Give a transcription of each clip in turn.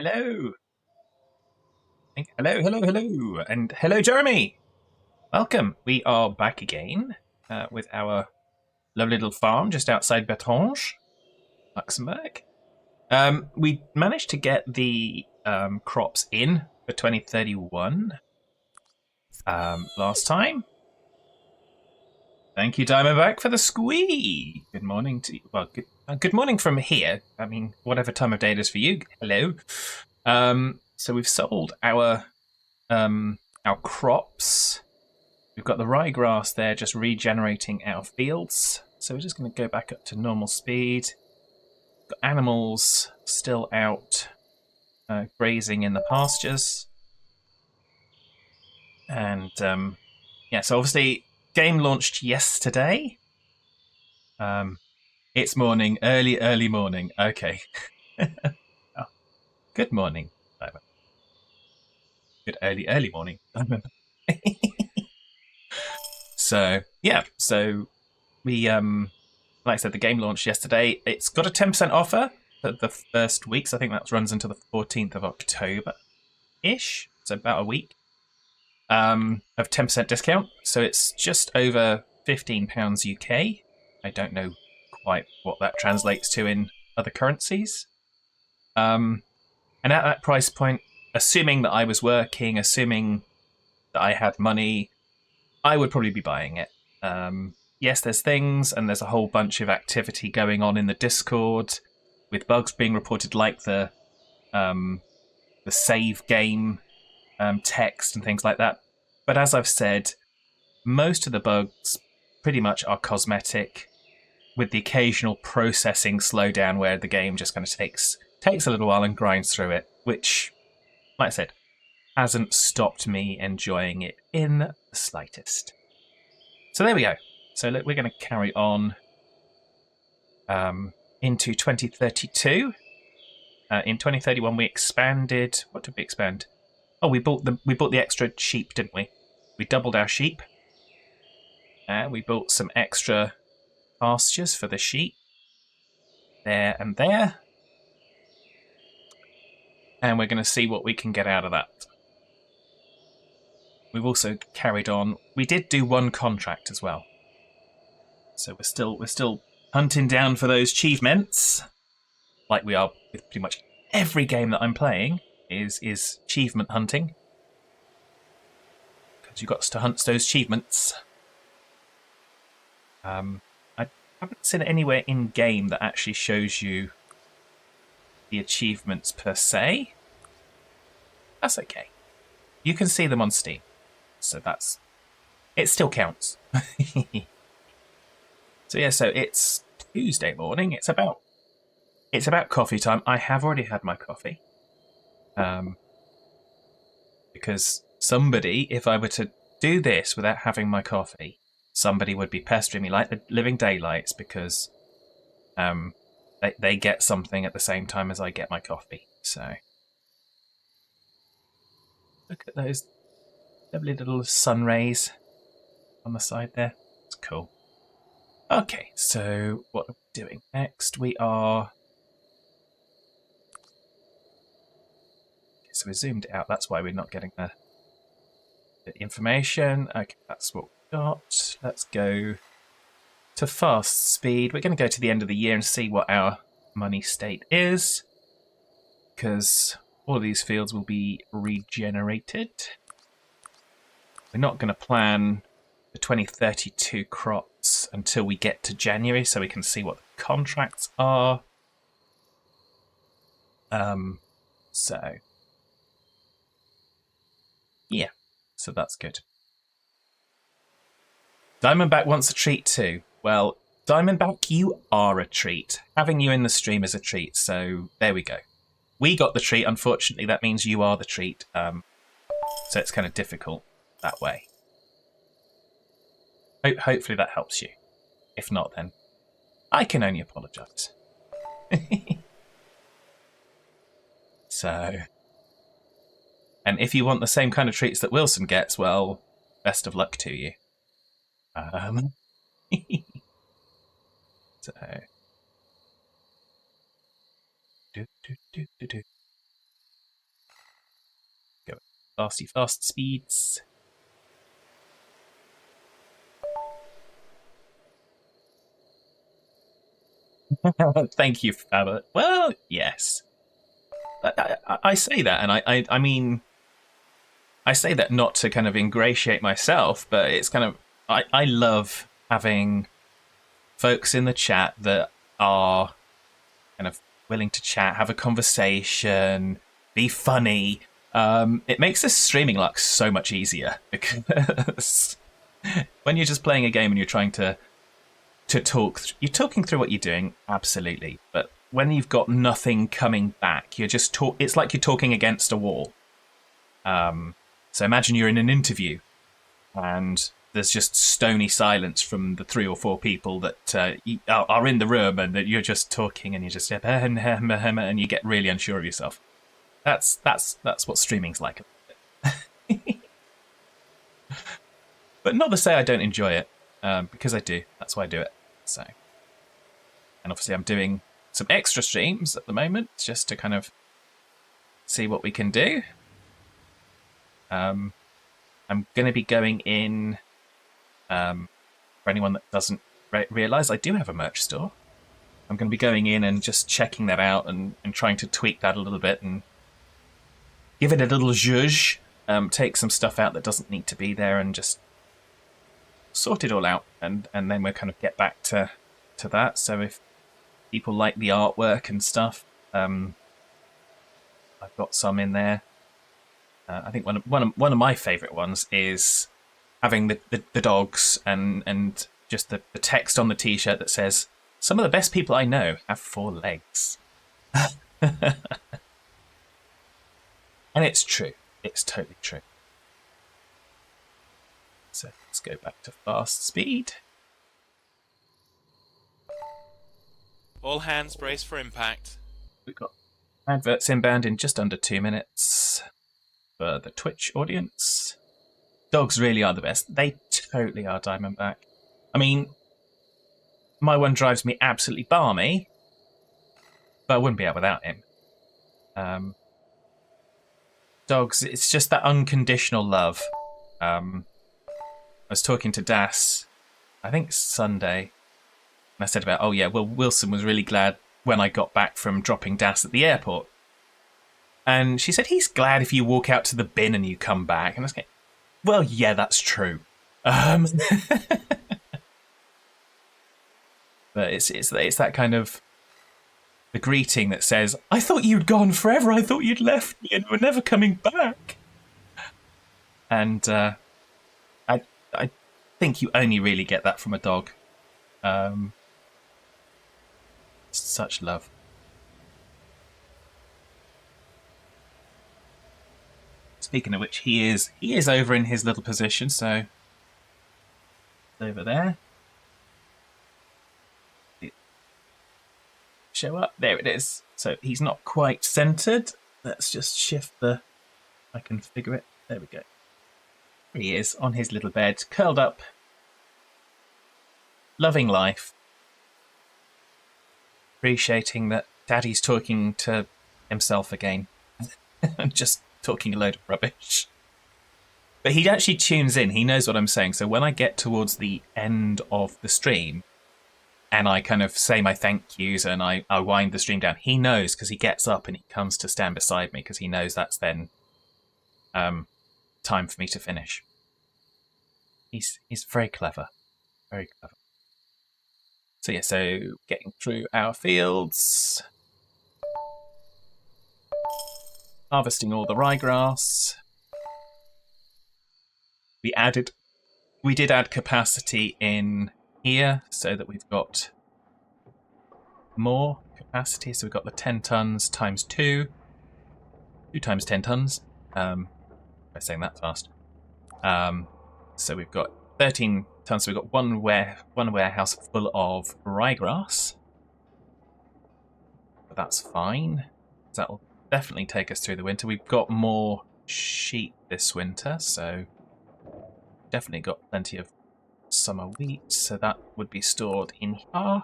Hello. Hello, hello, hello. And hello, Jeremy. Welcome. We are back again with our lovely little farm just outside Bertange, Luxembourg. We managed to get the crops in for 2031 last time. Thank you, Diamondback, for the squee. Good morning to you. Well, good morning from here. I mean, whatever time of day it is for you. Hello. So we've sold our crops. We've got the ryegrass there just regenerating our fields. So we're just going to go back up to normal speed. Got animals still out grazing in the pastures. And yeah, so obviously game launched yesterday. It's morning, early morning. Okay. Oh, good morning, Simon. Good early morning, Simon. So yeah, so we like I said, the game launched yesterday. It's got a 10% offer for the first week. So I think that runs until the 14th of October ish. So about a week of 10% discount. So it's just over £15 UK. I don't know quite what that translates to in other currencies. And at that price point, assuming that I was working, assuming that I had money, I would probably be buying it. Yes, there's things, and there's a whole bunch of activity going on in the Discord, with bugs being reported, like the save game text and things like that. But as I've said, most of the bugs pretty much are cosmetic, with the occasional processing slowdown where the game just kind of takes a little while and grinds through it, which, like I said, hasn't stopped me enjoying it in the slightest. So there we go. So look, we're going to carry on into 2032. In 2031, we expanded. What did we expand? Oh, we bought the extra sheep, didn't we? We doubled our sheep. We bought some extra pastures for the sheep. There and there. And we're going to see what we can get out of that. We've also carried on. We did do one contract as well. So we're still hunting down for those achievements, like we are with pretty much every game that I'm playing. Is achievement hunting, because you've got to hunt those achievements. I haven't seen it anywhere in game that actually shows you the achievements per se. That's okay. You can see them on Steam, so it still counts. So yeah, so it's Tuesday morning. It's about coffee time. I have already had my coffee. Because somebody, if I were to do this without having my coffee, somebody would be pestering me like the living daylights, because they get something at the same time as I get my coffee. So look at those lovely little sun rays on the side there. It's cool. Okay, so what are we doing next? We are... So we zoomed it out. That's why we're not getting the information. Okay, that's what we got. Let's go to fast speed. We're going to go to the end of the year and see what our money state is, because all of these fields will be regenerated. We're not going to plan the 2032 crops until we get to January, so we can see what the contracts are. So yeah, so that's good. Diamondback wants a treat too. Well, Diamondback, you are a treat. Having you in the stream is a treat, so there we go. We got the treat. Unfortunately, that means you are the treat. So it's kind of difficult that way. Hopefully that helps you. If not, then I can only apologise. So, and if you want the same kind of treats that Wilson gets, well, best of luck to you. So, Fasty fast speeds. Thank you, Abbott. Well, yes. I say that, and I mean, I say that not to kind of ingratiate myself, but it's kind of, I love having folks in the chat that are kind of willing to chat, have a conversation, be funny. It makes the streaming luck so much easier because when you're just playing a game and you're trying to talk, you're talking through what you're doing, absolutely. But when you've got nothing coming back, you're just it's like you're talking against a wall. So imagine you're in an interview and there's just stony silence from the 3 or 4 people that are in the room, and that you're just talking and you just and you get really unsure of yourself. That's what streaming's like. But not to say I don't enjoy it, because I do. That's why I do it. So, and obviously I'm doing some extra streams at the moment just to kind of see what we can do. I'm going to be going in, for anyone that doesn't realise, I do have a merch store. I'm going to be going in and just checking that out and trying to tweak that a little bit and give it a little zhuzh, take some stuff out that doesn't need to be there and just sort it all out, and then we'll kind of get back to that. So if people like the artwork and stuff, I've got some in there. I think one of my favourite ones is having the dogs and just the text on the t-shirt that says, "Some of the best people I know have 4 legs." And it's true. It's totally true. So let's go back to fast speed. All hands brace for impact. We've got adverts inbound in just under 2 minutes for the Twitch audience. Dogs really are the best. They totally are, Diamondback. I mean, my one drives me absolutely balmy, but I wouldn't be out without him. Dogs, it's just that unconditional love. I was talking to Das, I think Sunday, and I said about, oh yeah, well, Wilson was really glad when I got back from dropping Das at the airport. And she said, he's glad if you walk out to the bin and you come back. And I was like, well, yeah, that's true. But it's that kind of the greeting that says, I thought you'd gone forever. I thought you'd left me and were never coming back. And I think you only really get that from a dog. Such love. Speaking of which, he is over in his little position, so over there. Show up. There it is. So he's not quite centered. Let's just shift the... I can figure it. There we go. He is on his little bed, curled up, loving life, appreciating that Daddy's talking to himself again and just talking a load of rubbish. But he actually tunes in. He knows what I'm saying. So when I get towards the end of the stream and I kind of say my thank yous and I wind the stream down, he knows, because he gets up and he comes to stand beside me because he knows that's then time for me to finish. He's very clever. Very clever. So yeah, so getting through our fields. Harvesting all the ryegrass. We did add capacity in here so that we've got more capacity. So we've got the 10 tons times 2. 2 times 10 tons. I'm saying that fast. So we've got 13 tons. So we've got one warehouse full of ryegrass. But that's fine. That'll definitely take us through the winter. We've got more sheep this winter, so definitely got plenty of summer wheat. So that would be stored in here.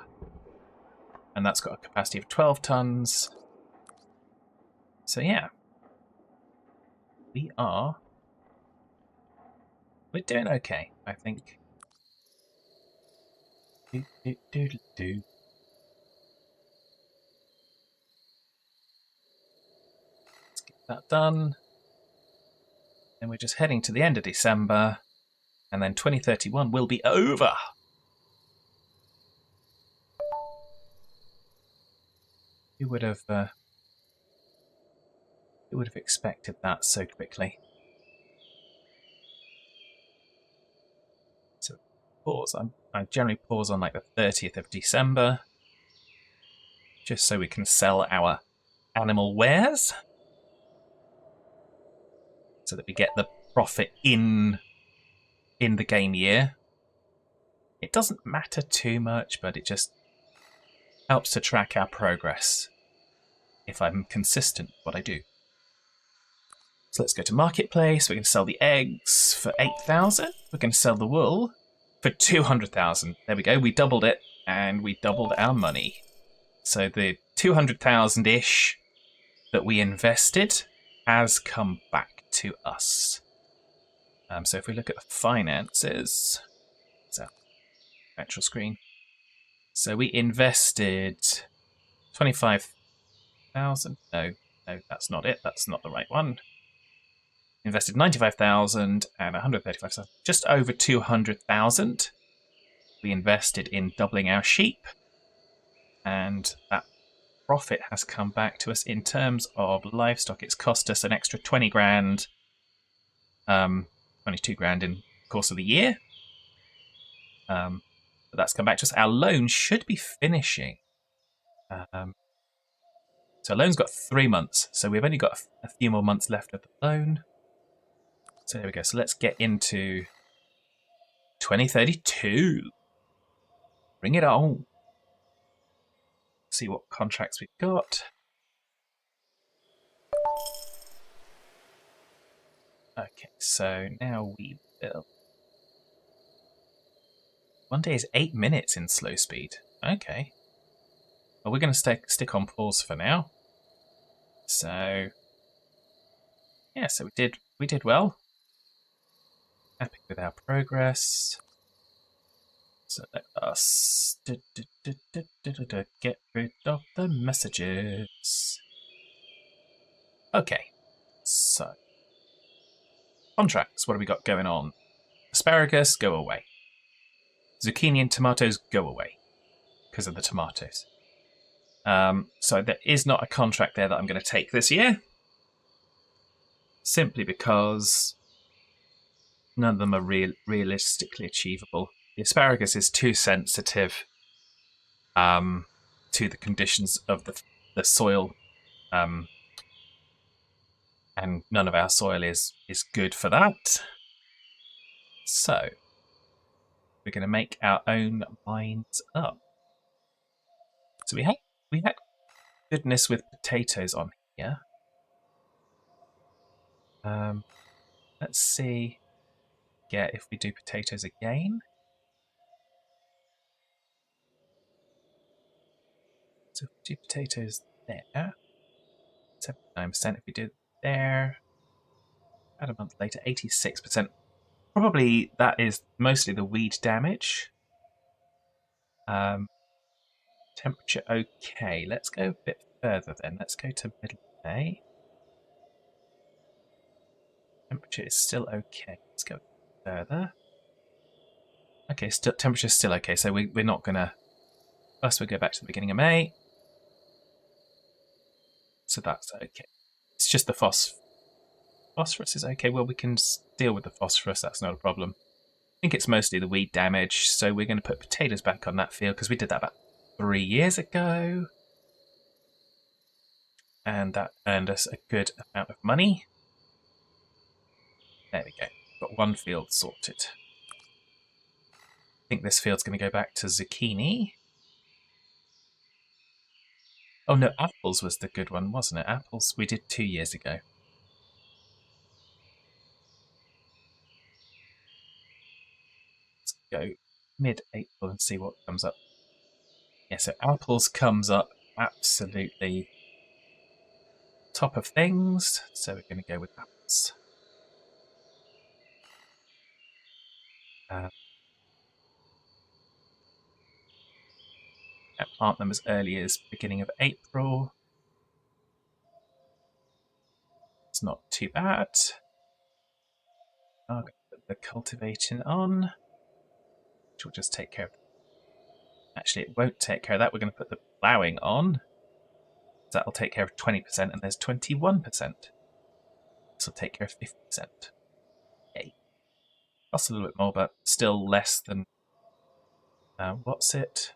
And that's got a capacity of 12 tons. So yeah. We are We're doing okay, I think. Do, do, do, do. Let's get that done. And we're just heading to the end of December, and then 2031 will be over. Who would have expected that so quickly? So pause. I generally pause on like the 30th of December, just so we can sell our animal wares, so that we get the profit in the game year. It doesn't matter too much, but it just helps to track our progress if I'm consistent with what I do. So let's go to Marketplace. We're going to sell the eggs for 8,000. We're going to sell the wool for 200,000. There we go. We doubled it, and we doubled our money. So the 200,000-ish that we invested has come back to us. So if we look at the finances, so actual screen. So we invested 25,000. No, that's not it. That's not the right one. Invested 95,000 and 135,000. Just over 200,000. We invested in doubling our sheep, and that profit has come back to us in terms of livestock. It's cost us an extra 20 grand, 22 grand in the course of the year. But that's come back to us. Our loan should be finishing. So loan's got 3 months, so we've only got a few more months left of the loan. So there we go. So let's get into 2032. Bring it on. See what contracts we've got. Okay, so now we will. One day is 8 minutes in slow speed. Okay. Well, we're going to stick on pause for now. So yeah, so we did well. Happy with our progress. So let us get rid of the messages. Okay, so contracts. What have we got going on? Asparagus, go away. Zucchini and tomatoes, go away because of the tomatoes. So there is not a contract there that I'm going to take this year, simply because none of them are realistically achievable. The asparagus is too sensitive to the conditions of the soil, and none of our soil is good for that. So we're going to make our own minds up. So we had goodness with potatoes on here. Let's see. Yeah, if we do potatoes again. So if we do potatoes there, 79%. If we do there, about a month later, 86%. Probably that is mostly the weed damage. Temperature okay. Let's go a bit further then. Let's go to middle of May. Temperature is still okay. Let's go further. Okay, temperature is still okay. So we're not gonna. First, we'll go back to the beginning of May. So that's okay. It's just the phosphorus is okay. Well, we can deal with the phosphorus. That's not a problem. I think it's mostly the weed damage. So we're going to put potatoes back on that field because we did that about 3 years ago. And that earned us a good amount of money. There we go. Got one field sorted. I think this field's going to go back to zucchini. Oh no, apples was the good one, wasn't it? Apples we did 2 years ago. Let's go mid-April and see what comes up. Yeah, so apples comes up absolutely top of things. So we're going to go with apples. Uh, plant them as early as beginning of April. It's not too bad. I'll put the cultivating on, which will just take care of that. Actually, it won't take care of that. We're going to put the ploughing on. That'll take care of 20%, and there's 21%. This will take care of 50%. Yay. Costs a little bit more, but still less than... what's it?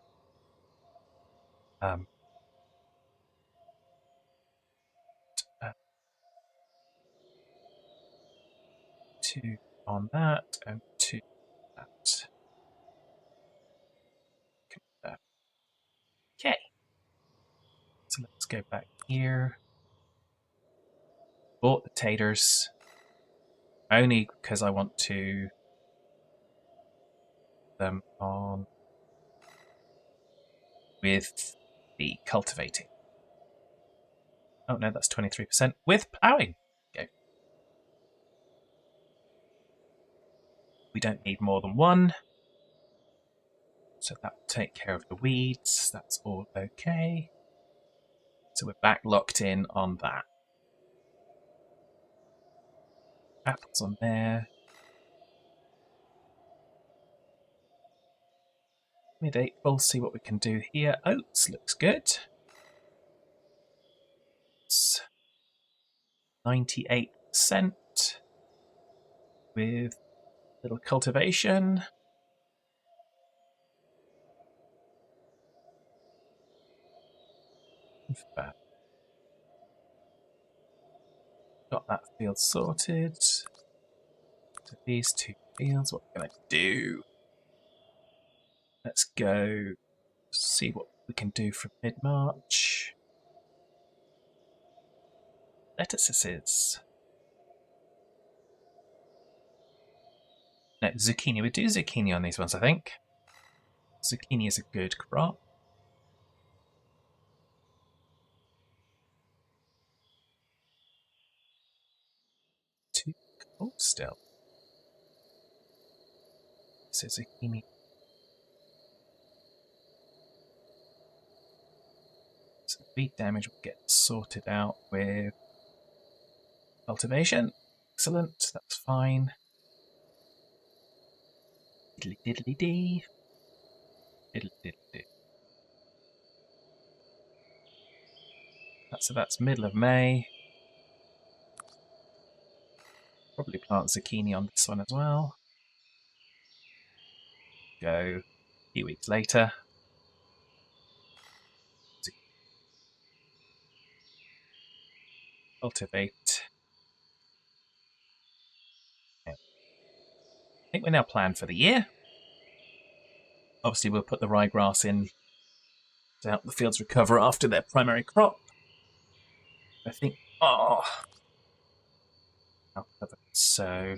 2 on that, and 2 on that. Okay. So let's go back here. Bought the taters only because I want to them on with the cultivating. Oh no, that's 23% with ploughing. Go. We don't need more than one. So that will take care of the weeds. That's all okay. So we're back locked in on that. Apples on there. Mid-April, see what we can do here. Oats looks good. It's 98% with little cultivation. Got that field sorted. So these 2 fields, what we're going to do? Let's go see what we can do from mid-March. Lettuces. No, zucchini. We do zucchini on these ones, I think. Zucchini is a good crop. Too cold still. So zucchini. So weed damage will get sorted out with cultivation. Excellent, that's fine. Diddly diddly dee. Diddly diddly dee. That's middle of May. Probably plant zucchini on this one as well. Go a few weeks later. Cultivate. I think we're now planned for the year. Obviously, we'll put the ryegrass in to help the fields recover after their primary crop. I think, so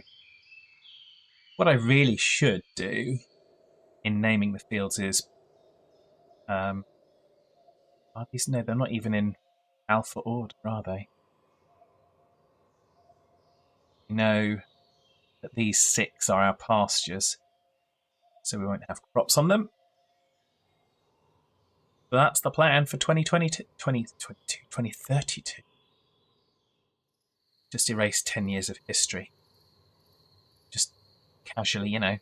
what I really should do in naming the fields is, are these? No, they're not even in alpha order, are they? We know that these 6 are our pastures, so we won't have crops on them. But that's the plan for 2022, 2022, 2032. Just erase 10 years of history. Just casually, you know.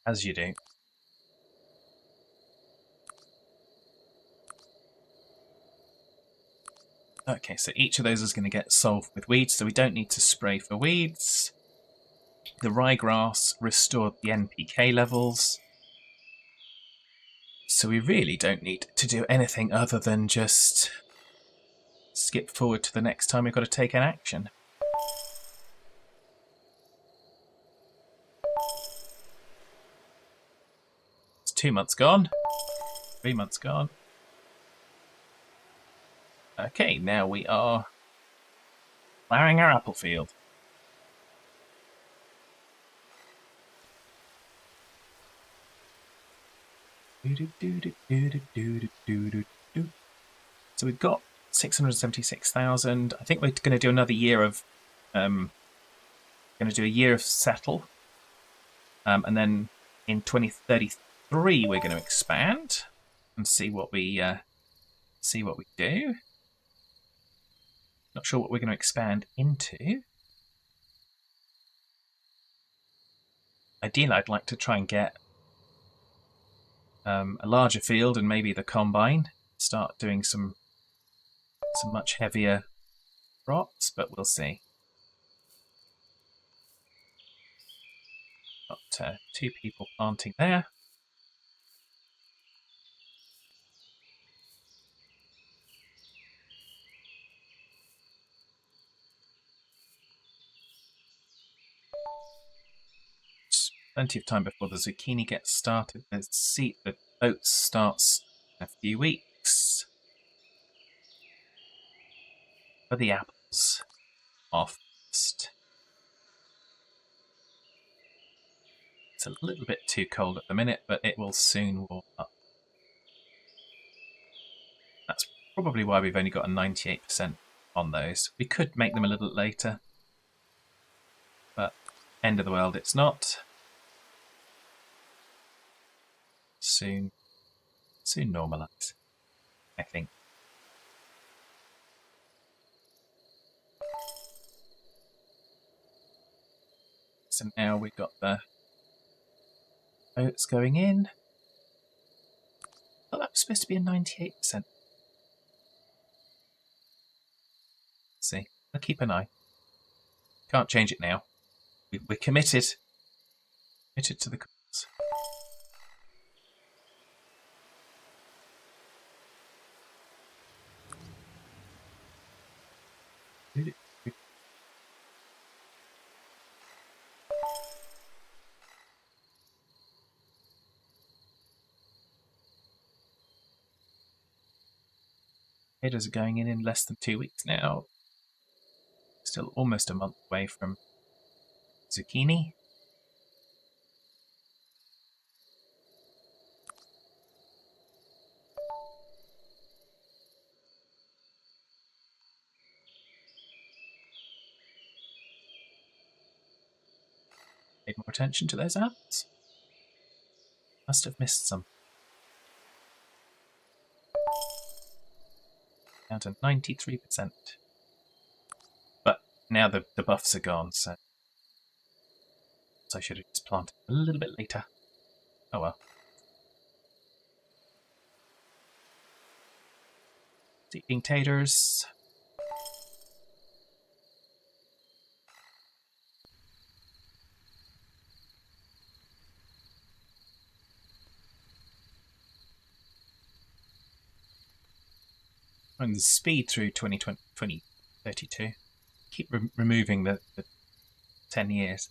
As you do. Okay, so each of those is going to get solved with weeds, so we don't need to spray for weeds. The ryegrass restored the NPK levels. So we really don't need to do anything other than just skip forward to the next time we've got to take an action. It's 2 months gone. 3 months gone. Okay, now we are ploughing our apple field. So we've got 676,000. I think we're going to do another year of Going to do a year of settle, and then in 2033 we're going to expand and see what we do. Not sure what we're going to expand into. Ideally, I'd like to try and get a larger field and maybe the combine. Start doing some much heavier crops, but we'll see. Got 2 people planting there. Plenty of time before the zucchini gets started. The oats starts in a few weeks. For the apples off first. It's a little bit too cold at the minute, but it will soon warm up. That's probably why we've only got a 98% on those. We could make them a little later, but end of the world it's not. Soon normalise, I think. So now we've got the oats going in. Oh, that was supposed to be a 98%. See, I'll keep an eye. Can't change it now. We're committed to the cause. Potatoes are going in less than 2 weeks now. Still almost a month away from zucchini. Paid more attention to those apples. Must have missed some. Down to 93%. But now the buffs are gone, so I should have just planted a little bit later. Oh well. Eating taters. And the speed through 2032. Keep removing the 10 years.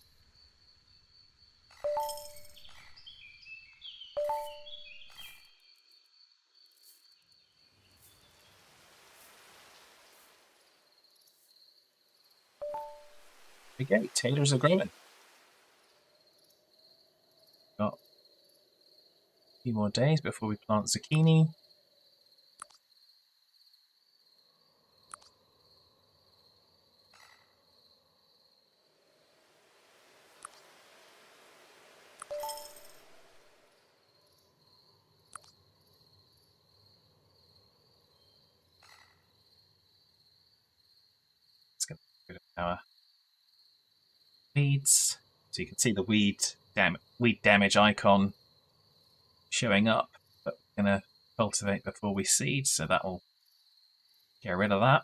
There we go, taters are growing. Got a few more days before we plant zucchini. It's going to be a bit of our weeds. So you can see the weed damage icon showing up, but we're going to cultivate before we seed, so that will get rid of that.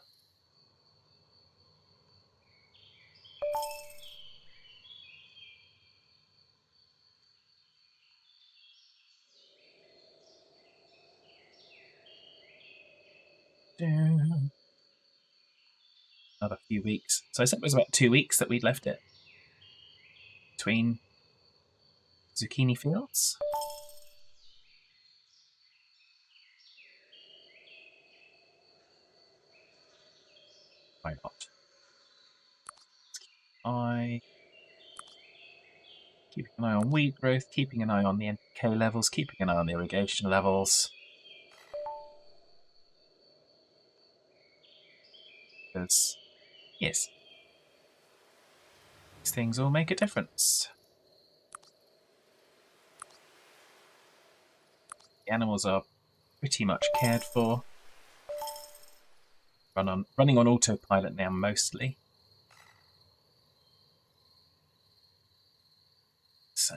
Another few weeks. So I said it was about 2 weeks that we'd left it between zucchini fields. Why not? Keeping an eye on weed growth, keeping an eye on the NPK levels, keeping an eye on the irrigation levels. Because, yes, These things all make a difference. The animals are pretty much cared for. Running on autopilot now mostly. So.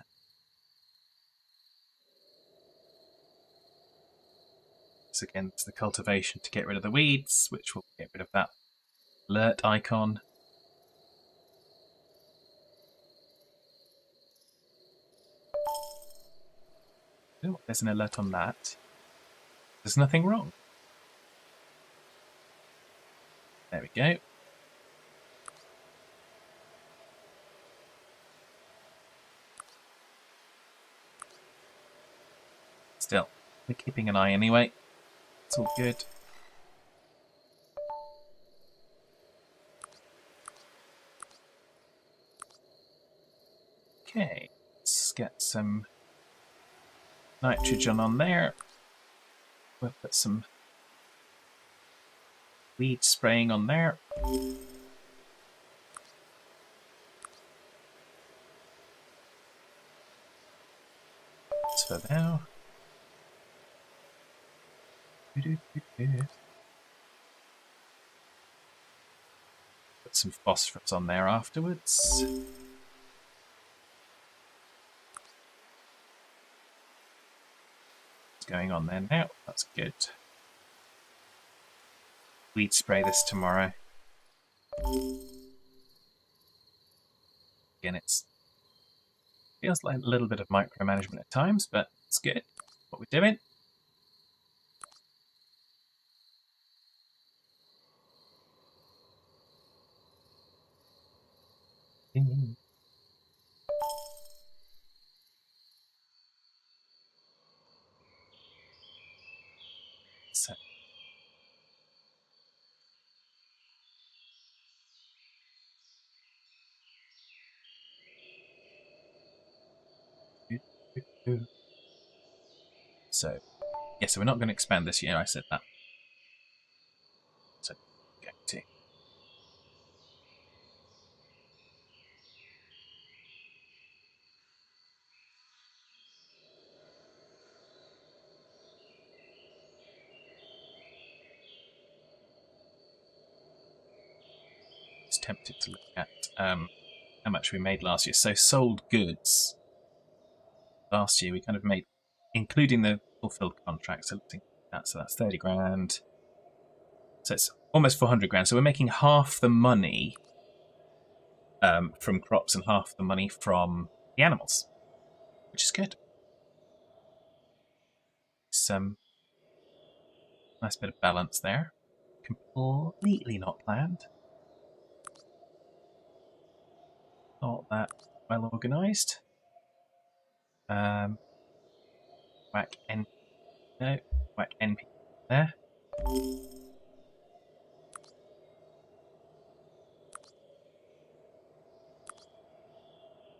So again, it's the cultivation to get rid of the weeds, which will get rid of that alert icon. Oh, there's an alert on that. There's nothing wrong. There we go. Still, we're keeping an eye anyway. It's all good. Okay, let's get some nitrogen on there. We'll put some weed spraying on there. That's for now. Put some phosphorus on there afterwards. What's going on there now? That's good. Weed spray this tomorrow. Again, it feels like a little bit of micromanagement at times, but it's good. What we're doing. So. So, yeah, so we're not going to expand this year, I said that. So, going to. Just tempted to look at how much we made last year. So, sold goods. Last year we kind of made, including the fulfilled contracts, so that's 30 grand. So it's almost 400 grand. So we're making half the money from crops and half the money from the animals, which is good. Some nice bit of balance there. Completely not planned. Not that well organised. Whack N. No, whack NP there.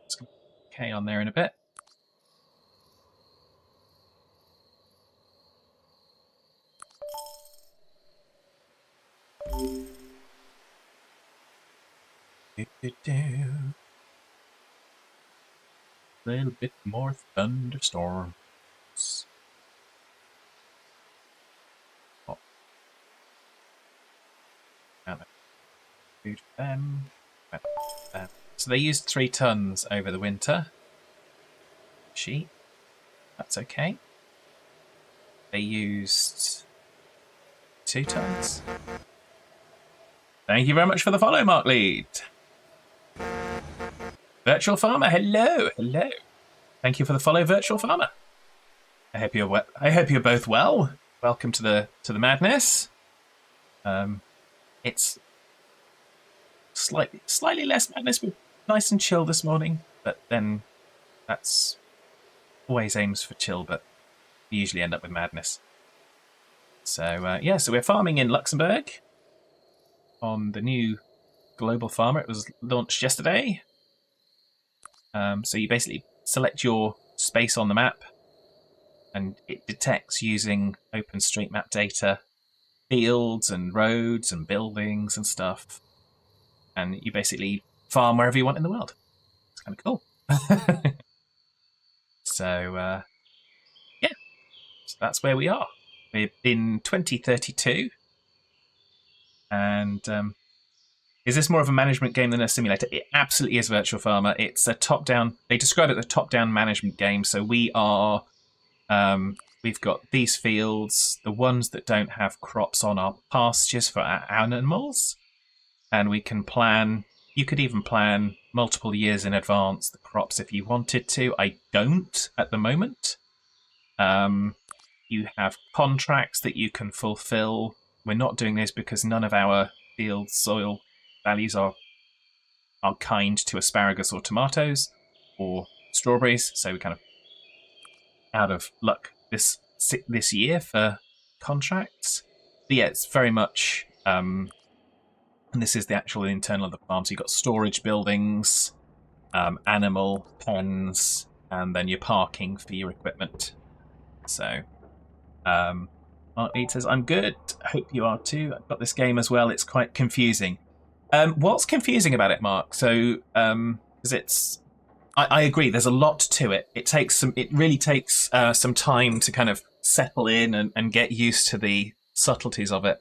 It's going to be K on there in a bit. A little bit more thunderstorms. Oh. Food for them. So they used 3 tons over the winter. Sheep. That's okay. They used 2 tons. Thank you very much for the follow, Mark Lead. Virtual Farmer, hello, hello. Thank you for the follow, Virtual Farmer. I hope you're both well. Welcome to the madness. It's slightly less madness. We're nice and chill this morning, but then that's always aims for chill, but we usually end up with madness. So yeah, so we're farming in Luxembourg on the new global farmer. It was launched yesterday. So you basically select your space on the map, and it detects using OpenStreetMap data fields and roads and buildings and stuff. And you basically farm wherever you want in the world. It's kind of cool. So yeah, so that's where we are. We're in 2032, and is this more of a management game than a simulator? It absolutely is Virtual Farmer. It's a top-down. They describe it as a top-down management game. So we are. We've got these fields. The ones that don't have crops on are pastures for our animals, and we can plan. You could even plan multiple years in advance the crops if you wanted to. I don't at the moment. You have contracts that you can fulfill. We're not doing this because none of our field soil values are kind to asparagus or tomatoes or strawberries. So we're kind of out of luck this year for contracts. But yeah, it's very much. And this is the actual internal of the farm. So you've got storage buildings, animal pens, and then your parking for your equipment. So, Mark Reed says, I'm good. I hope you are too. I've got this game as well. It's quite confusing. What's confusing about it, Mark? So, because I agree. There's a lot to it. It really takes some time to kind of settle in and get used to the subtleties of it.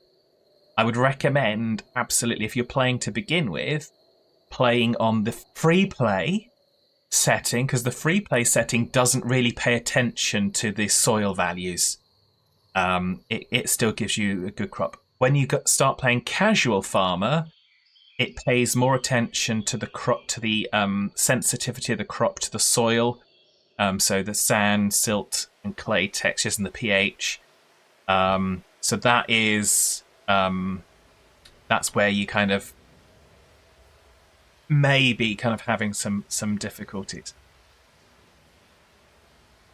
I would recommend absolutely if you're playing to begin with, playing on the free play setting because the free play setting doesn't really pay attention to the soil values. It still gives you a good crop. When you start playing casual farmer, it pays more attention to the crop, to the sensitivity of the crop to the soil. So the sand, silt, and clay textures and the pH. So that is that's where you kind of maybe kind of having some difficulties.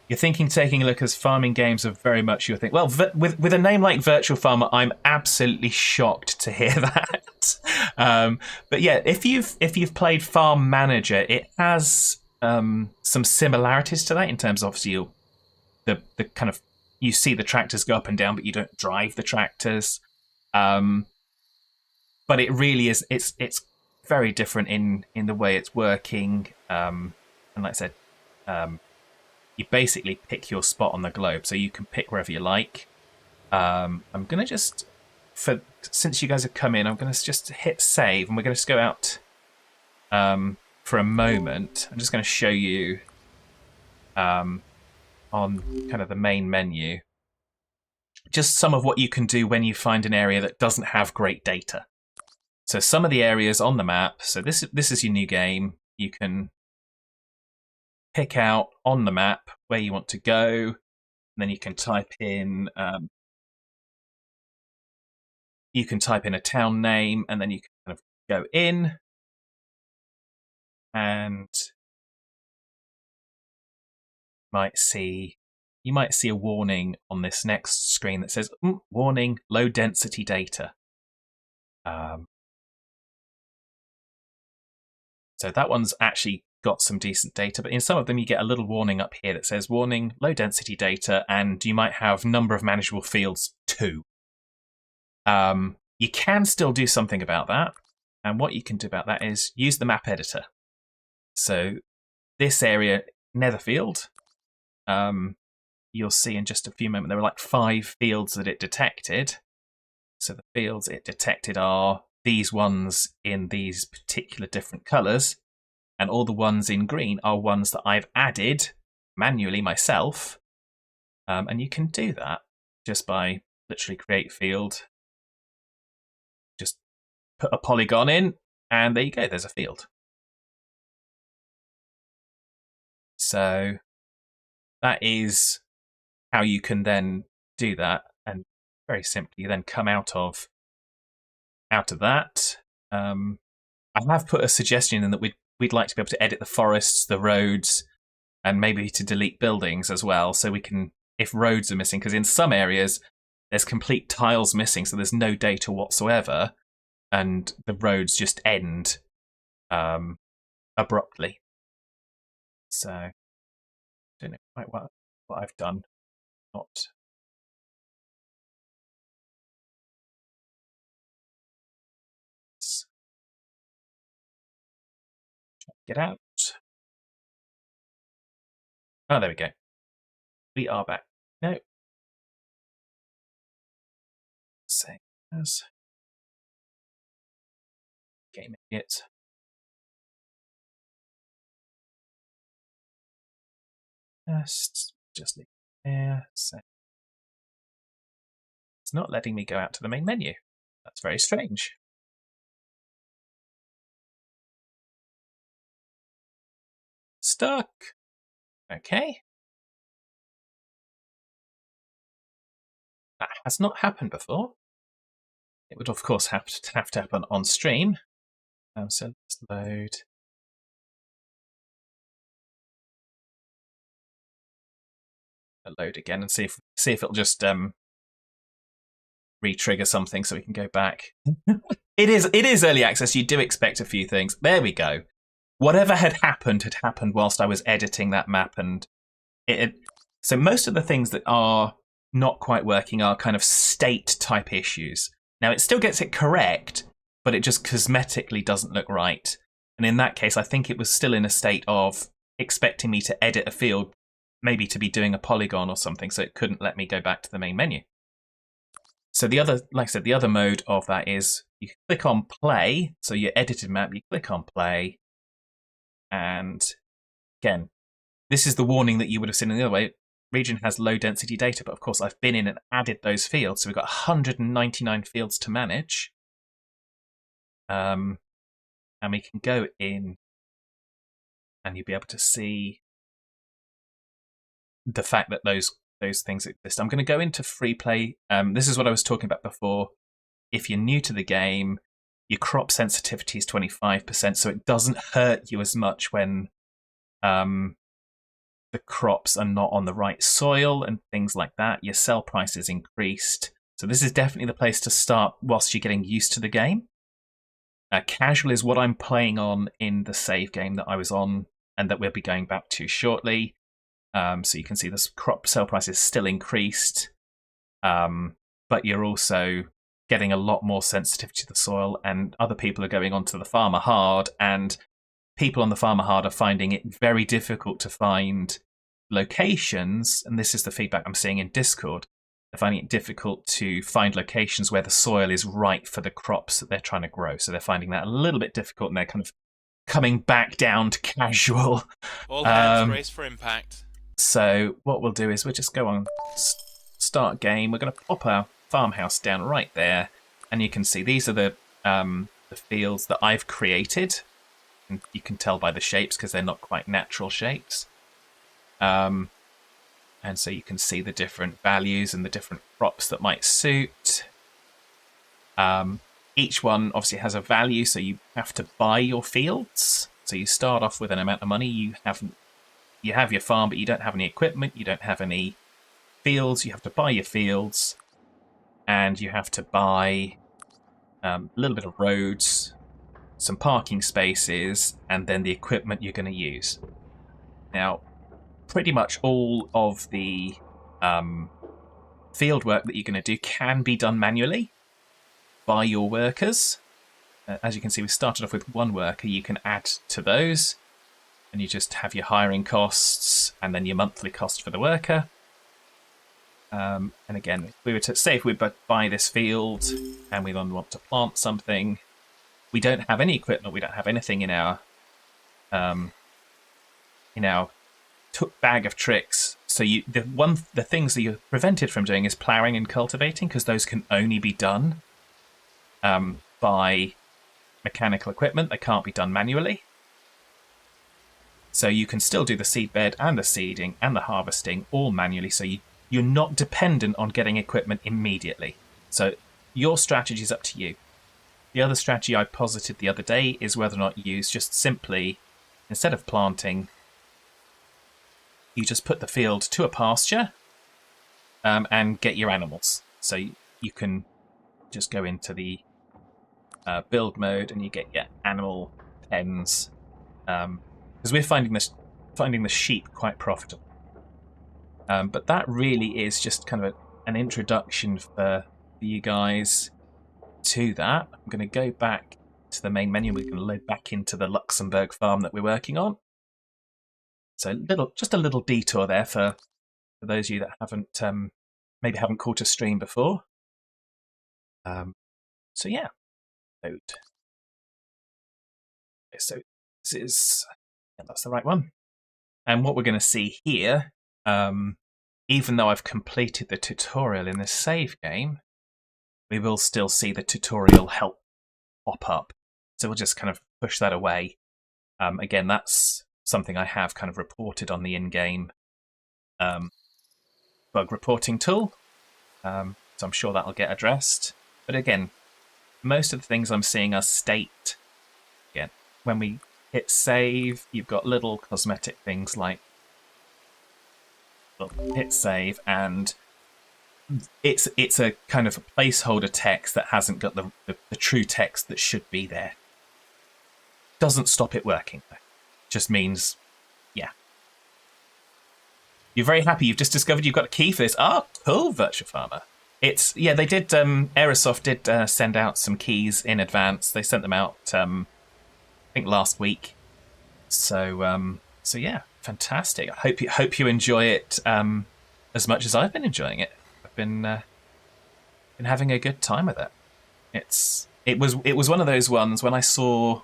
You're thinking taking a look as farming games are very much your thing. Well, with a name like Virtual Farmer, I'm absolutely shocked to hear that. But yeah, if you've played Farm Manager, it has some similarities to that in terms of obviously the kind of you see the tractors go up and down, but you don't drive the tractors. But it really is it's very different in the way it's working. And like I said, you basically pick your spot on the globe, so you can pick wherever you like. I'm gonna just since you guys have come in, I'm gonna just hit save, and we're gonna just go out for a moment. I'm just gonna show you on kind of the main menu just some of what you can do when you find an area that doesn't have great data. So some of the areas on the map. So this is your new game. You can pick out on the map where you want to go, and then you can type in a town name, and then you can kind of go in, and you might see a warning on this next screen that says warning, low density data. So that one's actually got some decent data, but in some of them you get a little warning up here that says warning, low density data, and you might have number of manageable fields 2. You can still do something about that, and what you can do about that is use the map editor. So this area, Netherfield, you'll see in just a few moments there were like 5 fields that it detected. So the fields it detected are these ones in these particular different colours, and all the ones in green are ones that I've added manually myself. And you can do that just by literally create field, just put a polygon in, and there you go, there's a field. So that is how you can then do that, and very simply then come out of that. I have put a suggestion in that we'd like to be able to edit the forests, the roads, and maybe to delete buildings as well, so we can, if roads are missing, because in some areas there's complete tiles missing, so there's no data whatsoever, and the roads just end abruptly. So I don't know quite what I've done. Not get out. Oh, there we go. We are back. No. Same as game it. Just leave it there. So it's not letting me go out to the main menu. That's very strange. Stuck. Okay. That has not happened before. It would, of course, have to happen on stream. So let's load. Load again and see if it'll just re-trigger something so we can go back. It is early access. You do expect a few things. There we go. Whatever had happened whilst I was editing that map, and so most of the things that are not quite working are kind of state type issues. Now it still gets it correct, but it just cosmetically doesn't look right. And in that case, I think it was still in a state of expecting me to edit a field, maybe to be doing a polygon or something, so it couldn't let me go back to the main menu. So the other, like I said, the other mode of that is you click on play. So your edited map, you click on play. And again, this is the warning that you would have seen in the other way. Region has low density data, but of course I've been in and added those fields. So we've got 199 fields to manage. And we can go in and you'll be able to see the fact that those things exist. I'm going to go into free play. This is what I was talking about before. If you're new to the game, your crop sensitivity is 25%, so it doesn't hurt you as much when the crops are not on the right soil and things like that. Your sell price is increased. So this is definitely the place to start whilst you're getting used to the game. Casual is what I'm playing on in the save game that I was on and that we'll be going back to shortly. So you can see this crop sell price is still increased, but you're also getting a lot more sensitivity to the soil, and other people are going onto the farmer hard, and people on the farmer hard are finding it very difficult to find locations, and this is the feedback I'm seeing in Discord. They're finding it difficult to find locations where the soil is right for the crops that they're trying to grow. So they're finding that a little bit difficult, and they're kind of coming back down to casual. All hands race for impact. So what we'll do is we'll just go on start game. We're going to pop our farmhouse down right there, and you can see these are the fields that I've created, and you can tell by the shapes because they're not quite natural shapes. And so you can see the different values and the different crops that might suit. Each one obviously has a value, so you have to buy your fields. So you start off with an amount of money. You have your farm, but you don't have any equipment. You don't have any fields. You have to buy your fields, and you have to buy a little bit of roads, some parking spaces, and then the equipment you're going to use. Now, pretty much all of the field work that you're going to do can be done manually by your workers. As you can see, we started off with one worker. You can add to those, and you just have your hiring costs and then your monthly cost for the worker. And again, if we were to say if we buy this field and we then want to plant something, we don't have any equipment, we don't have anything in our bag of tricks. So the things that you're prevented from doing is ploughing and cultivating, because those can only be done by mechanical equipment. They can't be done manually. So you can still do the seed bed and the seeding and the harvesting all manually. So you're not dependent on getting equipment immediately. So your strategy is up to you. The other strategy I posited the other day is whether or not you use just simply, instead of planting, you just put the field to a pasture and get your animals. So you can just go into the build mode and you get your animal pens. Because we're finding the sheep quite profitable. But that really is just kind of an introduction for you guys to that. I'm going to go back to the main menu. We're going to load back into the Luxembourg farm that we're working on. So just a little detour there for those of you that haven't maybe haven't caught a stream before. So yeah, load. Okay, so this is that's the right one. And what we're going to see here, even though I've completed the tutorial in this save game, we will still see the tutorial help pop up. So we'll just kind of push that away. Again, that's something I have kind of reported on the in-game bug reporting tool. So I'm sure that'll get addressed. But again, most of the things I'm seeing are state. Again, when we hit save, you've got little cosmetic things like hit save, and it's a kind of a placeholder text that hasn't got the true text that should be there. Doesn't stop it working though. Just means, yeah. You're very happy you've just discovered you've got a key for this. Ah, cool, Virtual Farmer. They did, Aerosoft did send out some keys in advance. They sent them out, I think last week. So yeah, fantastic. I hope you enjoy it as much as I've been enjoying it. I've been having a good time with it. It was one of those ones when I saw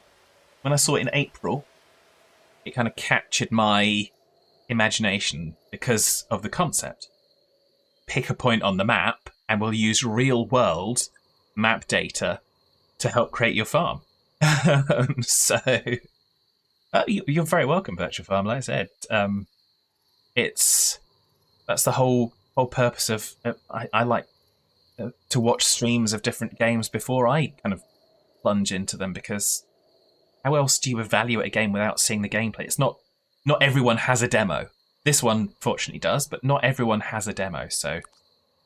it in April, it kind of captured my imagination because of the concept. Pick a point on the map and we'll use real world map data to help create your farm. So you're very welcome, Virtual Farm. Like I said, that's the whole purpose of I like to watch streams of different games before I kind of plunge into them, because how else do you evaluate a game without seeing the gameplay? It's not everyone has a demo. This one fortunately does, but not everyone has a demo. So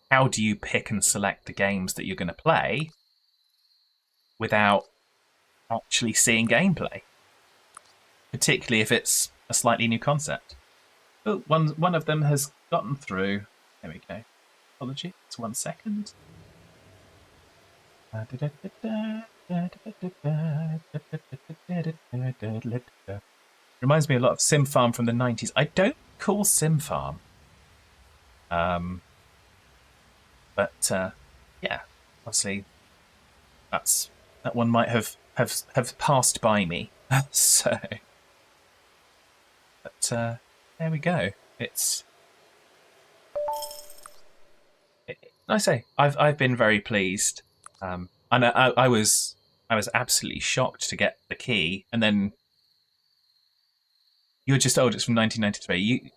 how do you pick and select the games that you're going to play without actually seeing gameplay? Particularly if it's a slightly new concept. Oh, one of them has gotten through. There we go. Apologies, it's 1 second. Reminds me a lot of Sim Farm from the 90s. I don't call Sim Farm. But yeah, obviously that one might have passed by me. So, but there we go. I say I've been very pleased. And I was absolutely shocked to get the key, and then you were just told it's from 1993.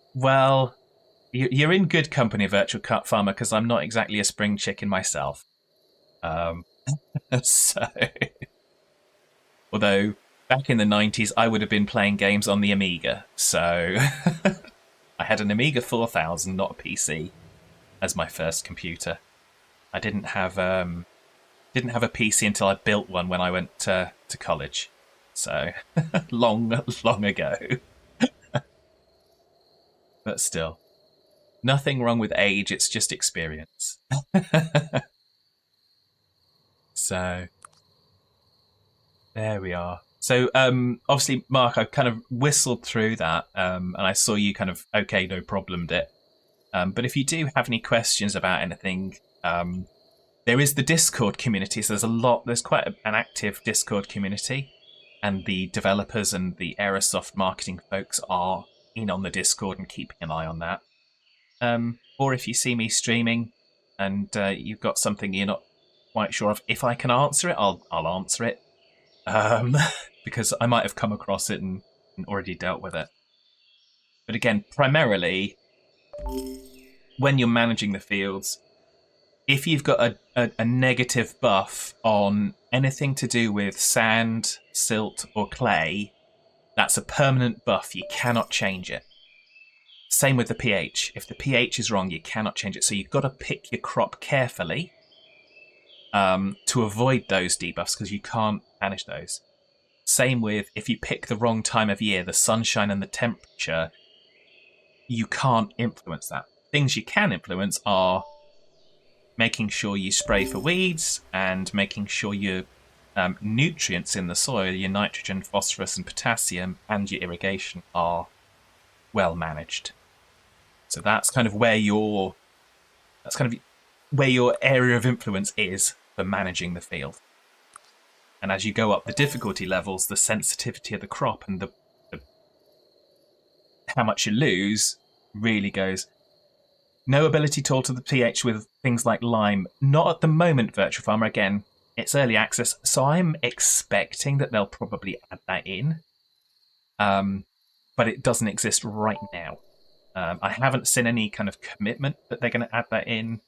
You're in good company, Virtual Farmer, because I'm not exactly a spring chicken myself. So, although back in the 90s, I would have been playing games on the Amiga. So I had an Amiga 4000, not a PC, as my first computer. I didn't have a PC until I built one when I went to college. So long ago. But still, nothing wrong with age. It's just experience. So there we are. So obviously, Mark, I kind of whistled through that, and I saw you kind of okay, no problemed it. But if you do have any questions about anything, there is the Discord community. So there's quite an active Discord community, and the developers and the Aerosoft marketing folks are in on the Discord and keeping an eye on that. Or if you see me streaming and you've got something you're not quite sure of, if I can answer it, I'll answer it. Because I might have come across it and already dealt with it. But again, primarily, when you're managing the fields, if you've got a negative buff on anything to do with sand, silt, or clay, that's a permanent buff. You cannot change it. Same with the pH. If the pH is wrong, you cannot change it. So you've got to pick your crop carefully to avoid those debuffs, because you can't manage those. Same with if you pick the wrong time of year, the sunshine and the temperature, you can't influence that. Things you can influence are making sure you spray for weeds and making sure you're nutrients in the soil, your nitrogen, phosphorus, and potassium, and your irrigation are well managed. So that's kind of where your area of influence is for managing the field. And as you go up the difficulty levels, the sensitivity of the crop and the how much you lose really goes. No ability to alter the pH with things like lime. Not at the moment, Virtual Farmer. Again, it's early access, so I'm expecting that they'll probably add that in. But it doesn't exist right now. I haven't seen any kind of commitment that they're going to add that in.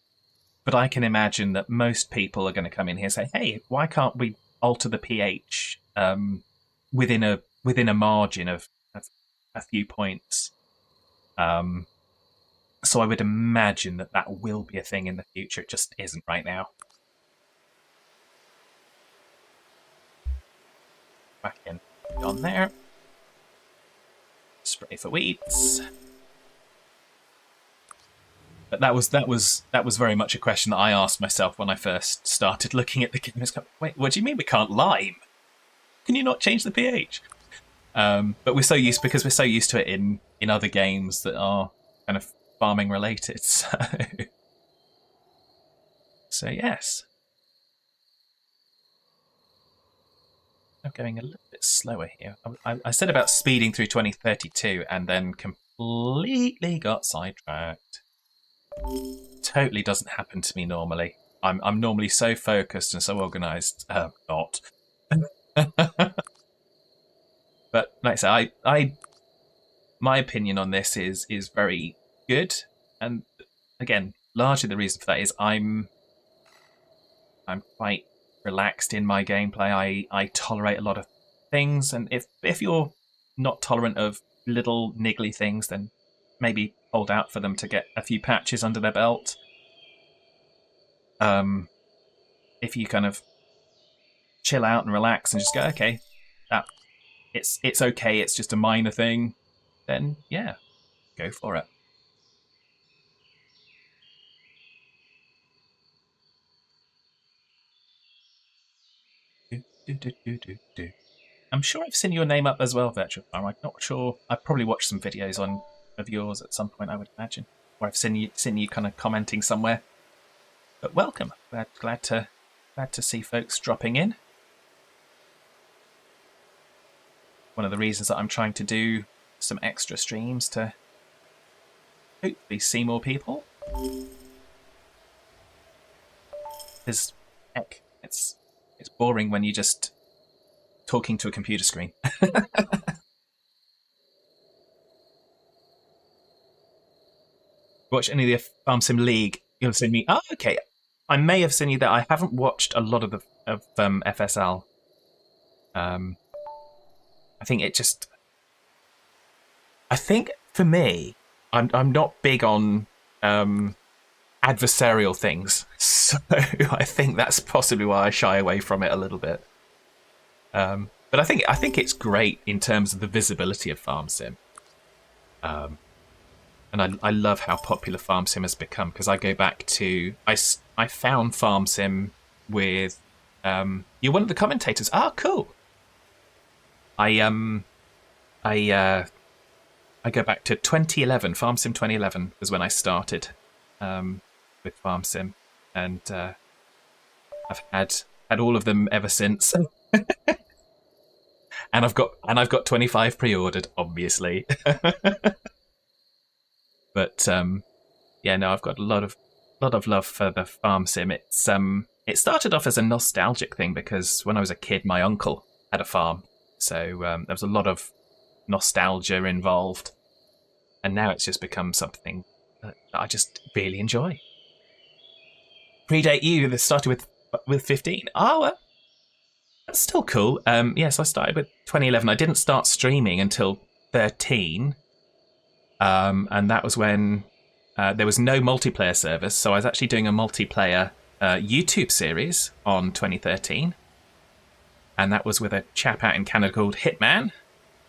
But I can imagine that most people are going to come in here and say, hey, why can't we alter the pH within a margin of a few points? So I would imagine that will be a thing in the future. It just isn't right now. Back in on there. Spray for weeds. But that was very much a question that I asked myself when I first started looking at the game. Wait, what do you mean we can't lime? Can you not change the pH? But we're so used to it in other games that are kind of farming related. So yes. I'm going a little bit slower here. I said about speeding through 2032 and then completely got sidetracked. Totally doesn't happen to me normally. I'm normally so focused and so organised. Not. But like I say, my opinion on this is very good, and again, largely the reason for that is I'm quite relaxed in my gameplay. I tolerate a lot of things, and if you're not tolerant of little niggly things, then maybe hold out for them to get a few patches under their belt. If you kind of chill out and relax and just go, okay, it's okay, it's just a minor thing, then yeah, go for it. I'm sure I've seen your name up as well, Virtual Farm. I'm not sure. I've probably watched some videos of yours at some point, I would imagine, or I've seen you kind of commenting somewhere. But welcome. Glad to see folks dropping in. One of the reasons that I'm trying to do some extra streams to hopefully see more people. Because heck, it's boring when you're just talking to a computer screen. Watch any of the Farm Sim League, you'll see me. Oh, okay. I may have seen you there. I haven't watched a lot of FSL. I think it just. I think for me, I'm not big on adversarial things, so I think that's possibly why I shy away from it a little bit. But I think it's great in terms of the visibility of Farm Sim. And I love how popular Farm Sim has become, because I go back to I found Farm Sim with you're one of the commentators. Ah, cool. I go back to 2011. Farm Sim 2011 was when I started with Farm Sim, and I've had all of them ever since. And I've got 25 pre-ordered, obviously. But yeah, no, I've got a lot of love for the Farm Sim. It started off as a nostalgic thing because when I was a kid, my uncle had a farm, so there was a lot of nostalgia involved, and now it's just become something that I just really enjoy. Predate you. This started with 15. Oh, that's still cool. Yes, I started with 2011. I didn't start streaming until 13. And that was when there was no multiplayer service, so I was actually doing a multiplayer YouTube series on 2013, and that was with a chap out in Canada called Hitman,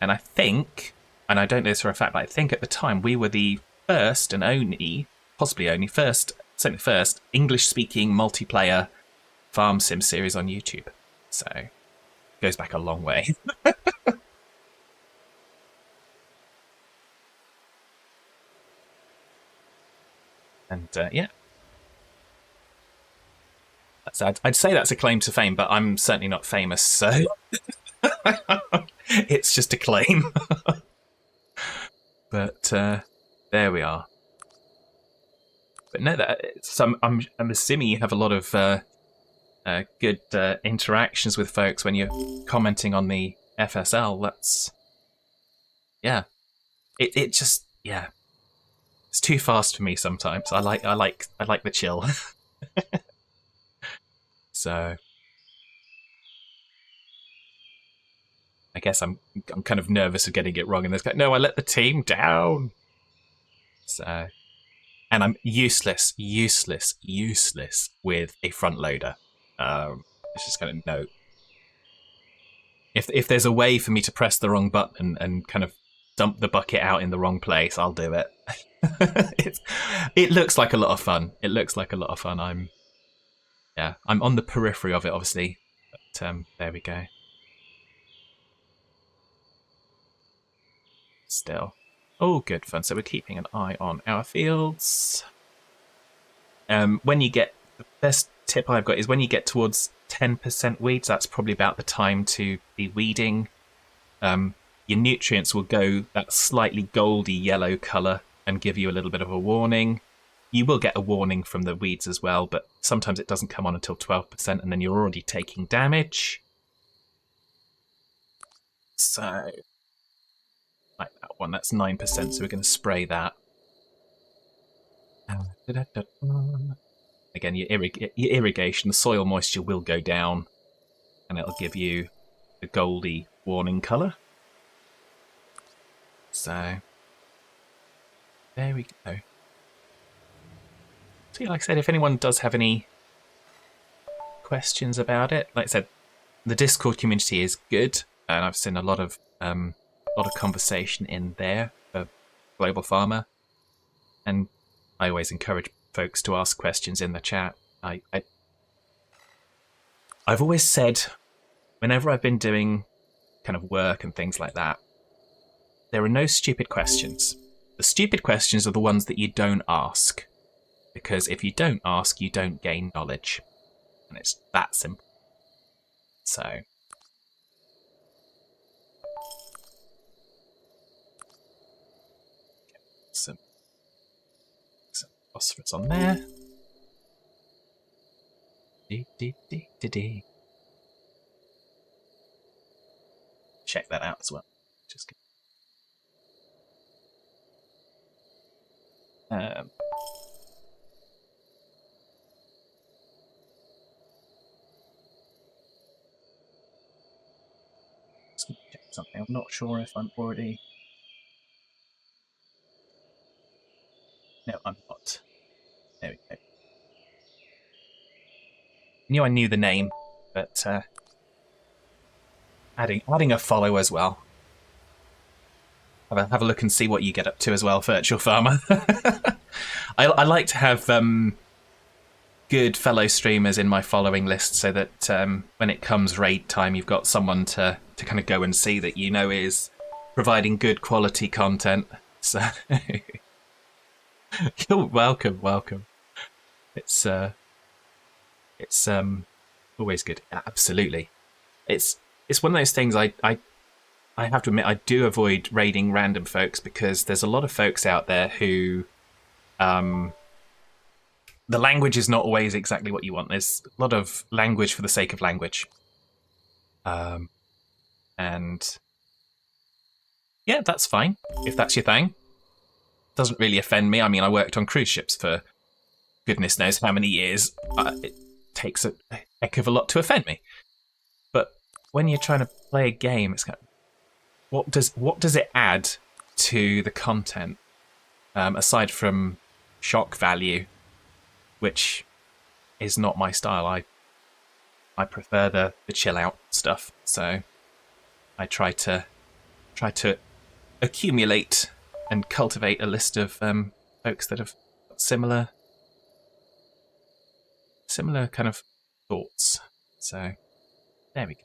and I think, and I don't know this for a fact, but I think at the time we were the first and only, possibly only certainly first English-speaking multiplayer Farm Sim series on YouTube. So goes back a long way. And yeah, I'd say that's a claim to fame, but I'm certainly not famous, so it's just a claim. But there we are. But no, I'm assuming you have a lot of good interactions with folks when you're commenting on the FSL. That's it just it's too fast for me sometimes. I like the chill. So I guess I'm kind of nervous of getting it wrong, and there's like, no, I let the team down. So, and I'm useless with a front loader. It's just kind of no. If there's a way for me to press the wrong button and kind of dump the bucket out in the wrong place, I'll do it. It looks like a lot of fun. I'm on the periphery of it, obviously. But there we go. Still. Oh, good fun. So we're keeping an eye on our fields. When you get, the best tip I've got is when you get towards 10% weeds, that's probably about the time to be weeding. Your nutrients will go that slightly goldy yellow colour and give you a little bit of a warning. You will get a warning from the weeds as well, but sometimes it doesn't come on until 12%, and then you're already taking damage. So, like that one, that's 9%, so we're going to spray that. Again, your irrigation, the soil moisture will go down, and it'll give you the goldy warning colour. So, there we go. So, like I said, if anyone does have any questions about it, like I said, the Discord community is good, and I've seen a lot of conversation in there for Global Farmer, and I always encourage folks to ask questions in the chat. I've always said, whenever I've been doing kind of work and things like that, there are no stupid questions. The stupid questions are the ones that you don't ask, because if you don't ask, you don't gain knowledge, and it's that simple. So. Some phosphorus on there. Check that out as well. Just check something. I'm not sure if I'm already. No, I'm not. There we go. I knew the name, but adding a follow as well. Have a look and see what you get up to as well, Virtual Farmer. I like to have good fellow streamers in my following list, so that when it comes raid time, you've got someone to kind of go and see that you know is providing good quality content. So you're welcome. It's always good. Absolutely. It's one of those things I have to admit, I do avoid raiding random folks, because there's a lot of folks out there who the language is not always exactly what you want. There's a lot of language for the sake of language. And yeah, that's fine if that's your thing. Doesn't really offend me. I mean, I worked on cruise ships for goodness knows how many years. It takes a heck of a lot to offend me. But when you're trying to play a game, it's kind of, what does it add to the content, aside from shock value, which is not my style. I prefer the chill out stuff. So I try to accumulate and cultivate a list of folks that have similar kind of thoughts. So There we go.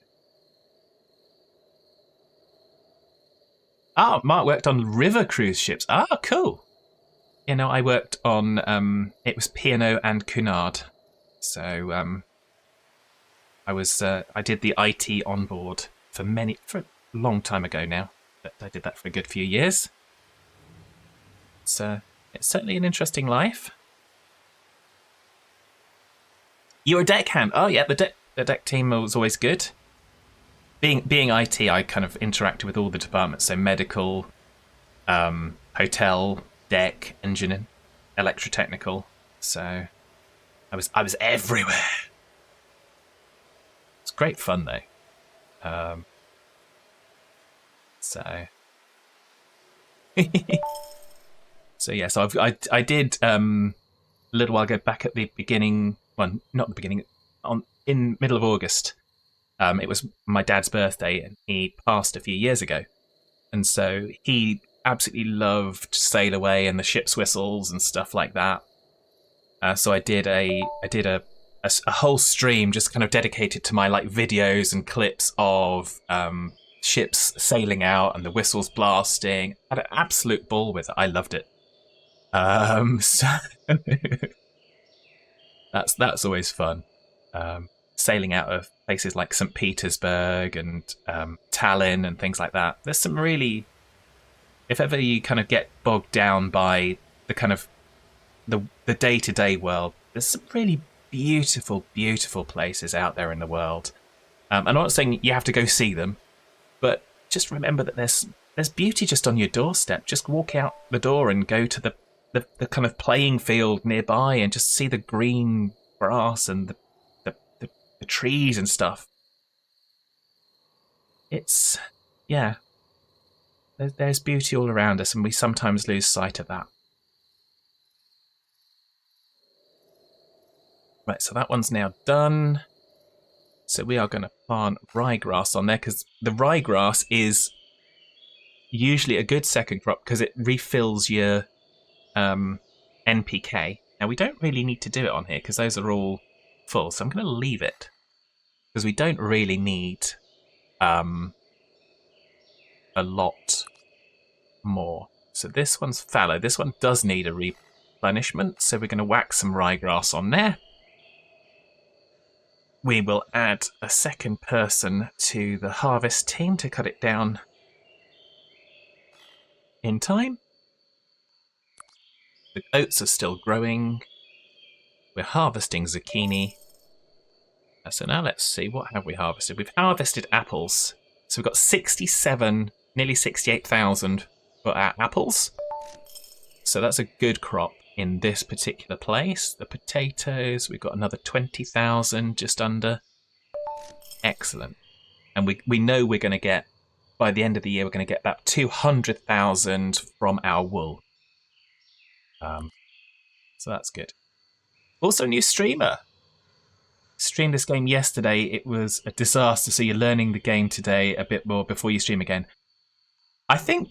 Ah, Mark worked on river cruise ships. Ah, cool. You know, I worked on it was P&O and Cunard. So I did the IT on board for a long time ago now. But I did that for a good few years. So it's certainly an interesting life. You're a deckhand. Oh yeah, the deck team was always good. Being IT, I kind of interacted with all the departments, so medical, hotel, deck, engineering, electrotechnical. So I was everywhere. It's great fun though. So so yeah, so I did a little while ago back at the beginning. Well, not the beginning. In middle of August. It was my dad's birthday, and he passed a few years ago. And so he absolutely loved Sail Away and the ship's whistles and stuff like that. So I did a whole stream just kind of dedicated to my like videos and clips of ships sailing out and the whistles blasting. I had an absolute ball with it. I loved it. So that's always fun. Sailing out of places like St. Petersburg and Tallinn and things like that. There's some really, if ever you kind of get bogged down by the kind of the day-to-day world, there's some really beautiful, beautiful places out there in the world. I'm not saying you have to go see them, but just remember that there's beauty just on your doorstep. Just walk out the door and go to the kind of playing field nearby and just see the green grass and the trees and stuff. It's, yeah, there's beauty all around us, and we sometimes lose sight of that. Right, so that one's now done. So we are going to plant ryegrass on there, because the ryegrass is usually a good second crop because it refills your NPK. Now, we don't really need to do it on here because those are all full, so I'm going to leave it because we don't really need a lot more. So this one's fallow. This one does need a replenishment, so we're going to whack some ryegrass on there. We will add a second person to the harvest team to cut it down in time. The oats are still growing. We're harvesting zucchini. So now let's see, what have we harvested? We've harvested apples. So we've got 67, nearly 68,000 for our apples. So that's a good crop in this particular place. The potatoes, we've got another 20,000, just under. Excellent. And we know we're going to get, by the end of the year, we're going to get about 200,000 from our wool. So that's good. Also, new streamer. Streamed this game yesterday. It was a disaster, so you're learning the game today a bit more before you stream again. I think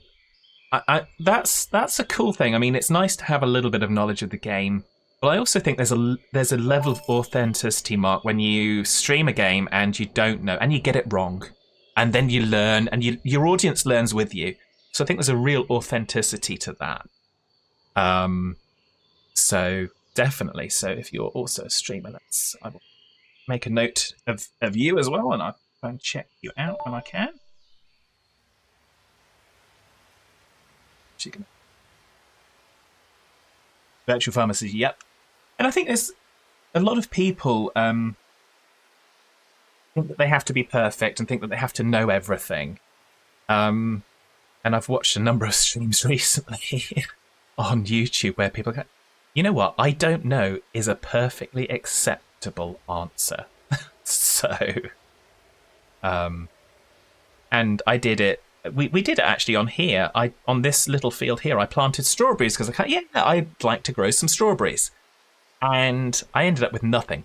that's a cool thing. I mean, it's nice to have a little bit of knowledge of the game, but I also think there's a level of authenticity, Mark, when you stream a game and you don't know and you get it wrong, and then you learn and your audience learns with you. So I think there's a real authenticity to that. So definitely. So if you're also a streamer, I will make a note of you as well, and I'll try and check you out when I can. Virtual Farmer says, yep. And I think there's a lot of people think that they have to be perfect and think that they have to know everything. And I've watched a number of streams recently on YouTube where people go, you know what, I don't know is a perfectly acceptable answer. So, and I did it. We did it actually on here. On this little field here, I planted strawberries because I'd like to grow some strawberries, and I ended up with nothing.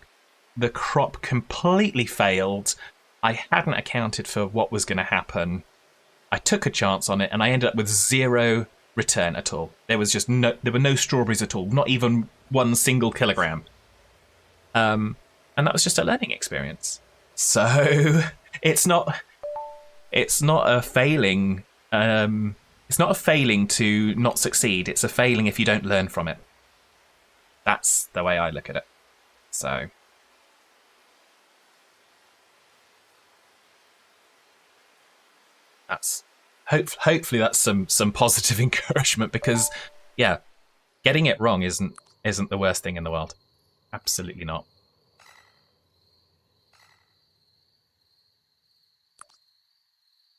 The crop completely failed. I hadn't accounted for what was going to happen. I took a chance on it, and I ended up with zero return at all. There were no strawberries at all, not even 1 single kilogram. And that was just a learning experience. So it's not. It's not a failing. It's not a failing to not succeed. It's a failing if you don't learn from it. That's the way I look at it. So that's hopefully that's some positive encouragement because yeah, getting it wrong isn't the worst thing in the world. Absolutely not.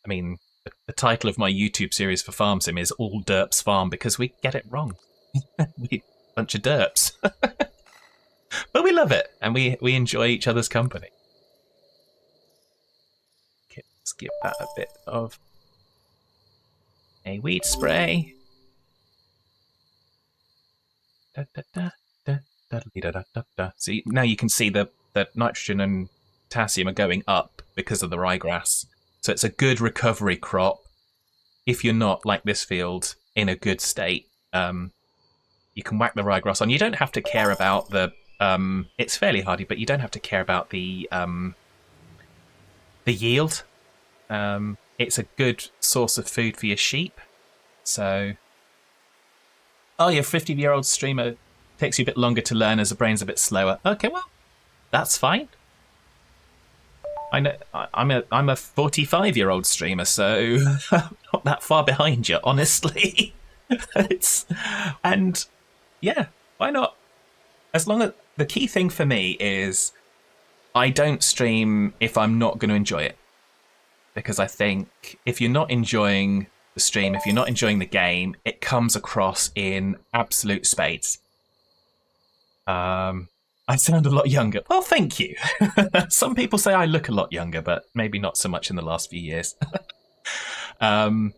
I mean, the title of my YouTube series for Farm Sim is All Derps Farm because we get it wrong. We bunch of derps. But we love it and we enjoy each other's company. Okay, let's give that a bit of a weed spray. Da, da, da, da, da, da, da, da, da. So now you can see the nitrogen and potassium are going up because of the ryegrass. So it's a good recovery crop. If you're not, like this field, in a good state, you can whack the ryegrass on. You don't have to care about the... it's fairly hardy, but you don't have to care about the yield. It's a good source of food for your sheep. So... Oh, your 50-year-old streamer takes you a bit longer to learn as the brain's a bit slower. Okay, well, that's fine. I know I'm a 45-year-old streamer, so I'm not that far behind you, honestly. And yeah, why not? As long as the key thing for me is I don't stream if I'm not going to enjoy it, because I think if you're not enjoying the stream, if you're not enjoying the game, it comes across in absolute spades. I sound a lot younger. Well, thank you. Some people say I look a lot younger, but maybe not so much in the last few years. But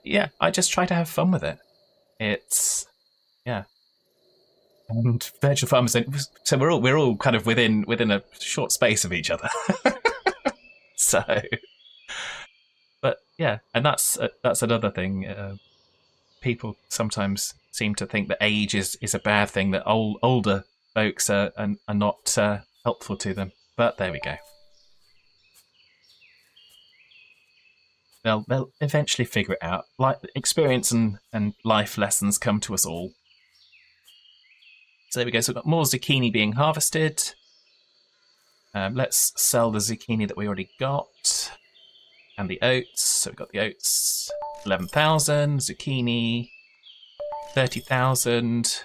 yeah, I just try to have fun with it. It's yeah. And virtual farmers, so we're all kind of within a short space of each other. So, but yeah, and that's another thing. People sometimes seem to think that age is a bad thing, that older folks are not helpful to them. But there we go. They'll eventually figure it out. Like experience and life lessons come to us all. So there we go. So we've got more zucchini being harvested. Let's sell the zucchini that we already got. And the oats. So we've got the oats, 11,000. Zucchini, 30,000.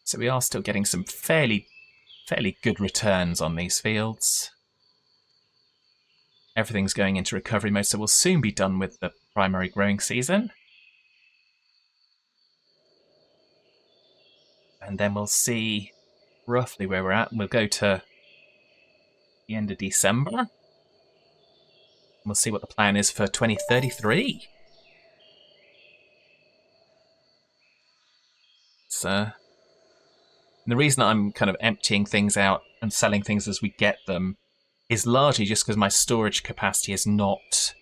So we are still getting some fairly good returns on these fields. Everything's going into recovery mode, so we'll soon be done with the primary growing season. And then we'll see roughly where we're at. We'll go to the end of December. We'll see what the plan is for 2033. So, the reason I'm kind of emptying things out and selling things as we get them is largely just because my storage capacity is not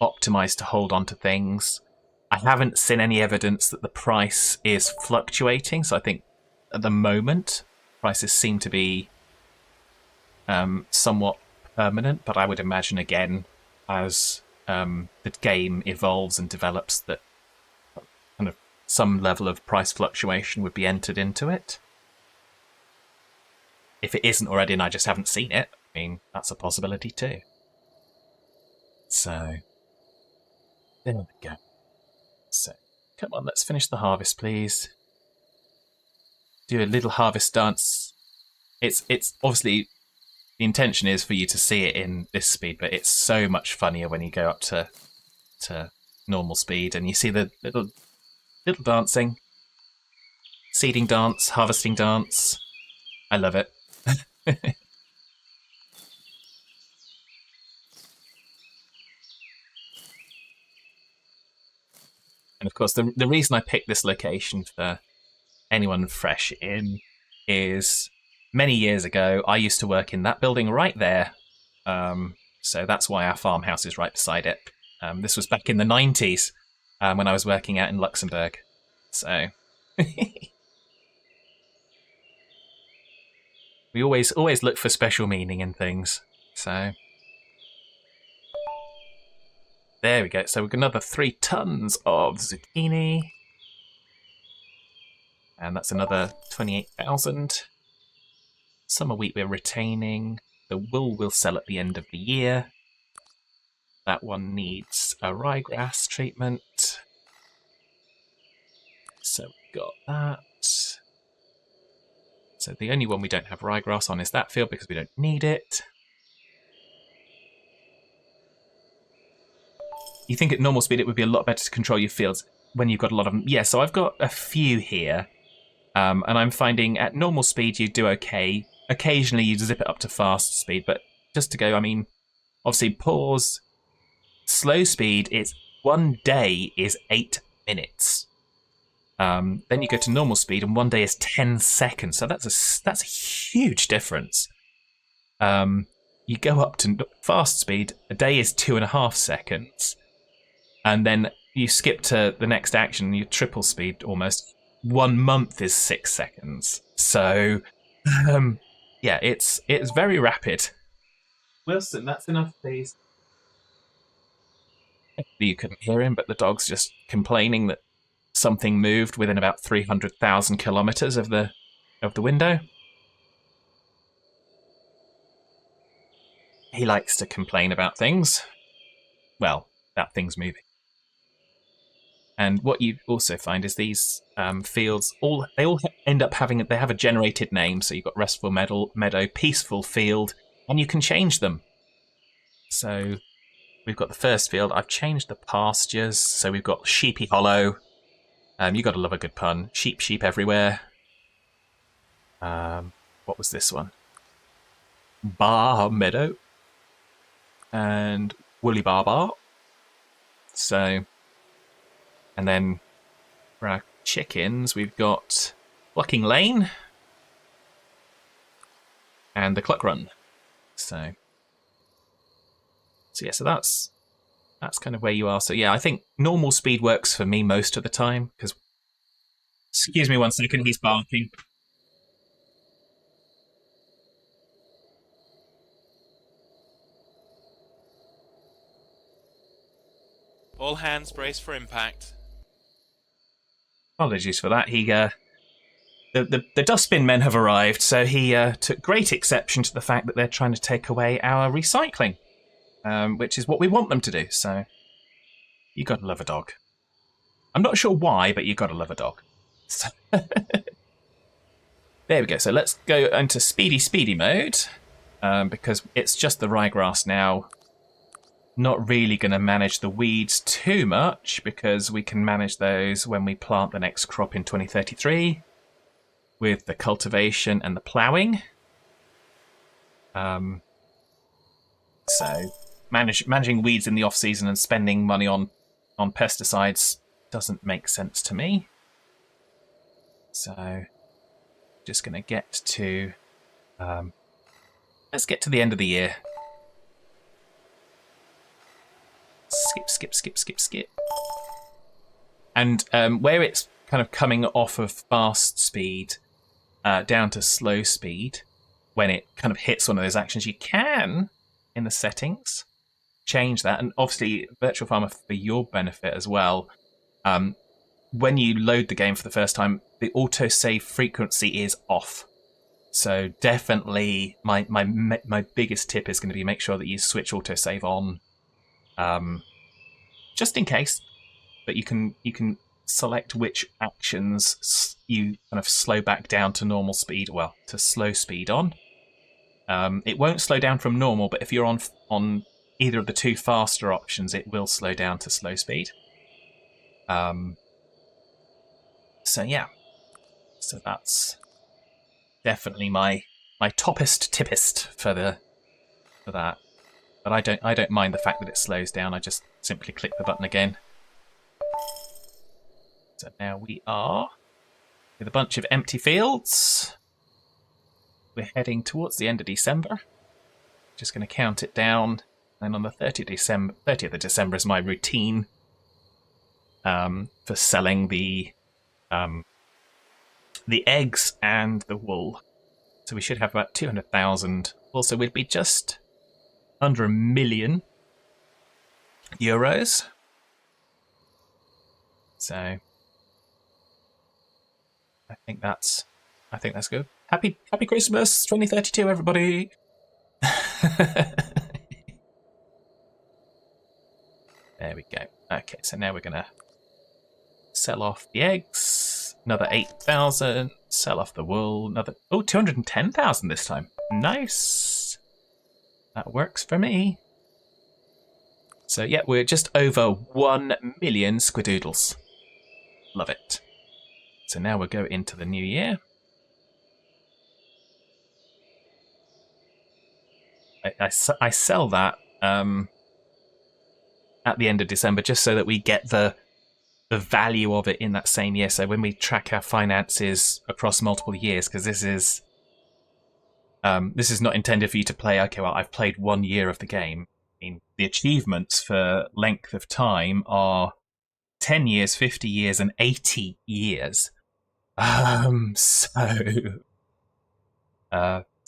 optimized to hold on to things. I haven't seen any evidence that the price is fluctuating, so I think at the moment prices seem to be somewhat permanent, but I would imagine again as the game evolves and develops that kind of some level of price fluctuation would be entered into it. If it isn't already and I just haven't seen it, I mean, that's a possibility too. So, there we go. So, come on, let's finish the harvest, please. Do a little harvest dance. It's obviously, the intention is for you to see it in this speed, but it's so much funnier when you go up to normal speed and you see the little dancing. Seeding dance, harvesting dance. I love it. And of course, the reason I picked this location for anyone fresh in is many years ago, I used to work in that building right there. So that's why our farmhouse is right beside it. This was back in the 90s when I was working out in Luxembourg. So, We always look for special meaning in things. So there we go. So we've got another 3 tons of zucchini. And that's another 28,000. Summer wheat we're retaining. The wool we'll sell at the end of the year. That one needs a ryegrass treatment. So we've got that. So the only one we don't have ryegrass on is that field because we don't need it. You think at normal speed it would be a lot better to control your fields when you've got a lot of them. Yeah, so I've got a few here. And I'm finding at normal speed you do okay. Occasionally you zip it up to fast speed, but just to go, I mean, obviously pause. Slow speed is 1 day is 8 minutes. Then you go to normal speed, and 1 day is 10 seconds. So that's a huge difference. You go up to fast speed, a day is 2.5 seconds, and then you skip to the next action. You triple speed almost. 1 month is 6 seconds. So, yeah, it's very rapid. Wilson, that's enough, please. You couldn't hear him, but the dog's just complaining that something moved within about 300,000 kilometers of the window. He likes to complain about things. Well, about things moving. And what you also find is these fields they all end up having they have a generated name. So you've got Restful Meadow, Peaceful Field, and you can change them. So we've got the first field. I've changed the pastures. So we've got Sheepy Hollow. You got to love a good pun. Sheep everywhere. What was this one? Bar Meadow. And Woolly Bar. So, and then for our chickens, we've got Plucking Lane and the Cluck Run. So yeah, so that's kind of where you are. So yeah, I think normal speed works for me most of the time because. Excuse me 1 second, he's barking. All hands brace for impact. Apologies for that. The dustbin men have arrived, so he took great exception to the fact that they're trying to take away our recycling, which is what we want them to do. So you got to love a dog. I'm not sure why, but you got to love a dog. So there we go. So let's go into speedy mode because it's just the ryegrass now. Not really going to manage the weeds too much because we can manage those when we plant the next crop in 2033 with the cultivation and the ploughing. So managing weeds in the off season and spending money on pesticides doesn't make sense to me. So just going to get to let's get to the end of the year. Skip. And where it's kind of coming off of fast speed down to slow speed, when it kind of hits one of those actions, you can, in the settings, change that. And obviously, Virtual Farmer, for your benefit as well, when you load the game for the first time, the autosave frequency is off. So definitely, my biggest tip is going to be make sure that you switch autosave on. Just in case, but you can select which actions you kind of slow back down to normal speed, well, to slow speed on. It won't slow down from normal, but if you're on either of the two faster options, it will slow down to slow speed. So yeah, so that's definitely my tippest for that. But I don't mind the fact that it slows down. I just simply click the button again. So now we are with a bunch of empty fields. We're heading towards the end of December. Just going to count it down. And on the 30th of December is my routine for selling the eggs and the wool. So we should have about 200,000. Also, we'd be just under €1 million. So I think that's good. Happy Christmas 2032, everybody. There we go. Okay, so now we're gonna sell off the eggs. Another 8,000. Sell off the wool. Another 210,000 this time. Nice. That works for me. So yeah, we're just over 1 million squidoodles. Love it. So now we'll go into the new year. I sell that at the end of December just so that we get the value of it in that same year. So when we track our finances across multiple years, because this is not intended for you to play, okay, well, I've played 1 year of the game. I mean, the achievements for length of time are 10 years, 50 years, and 80 years. So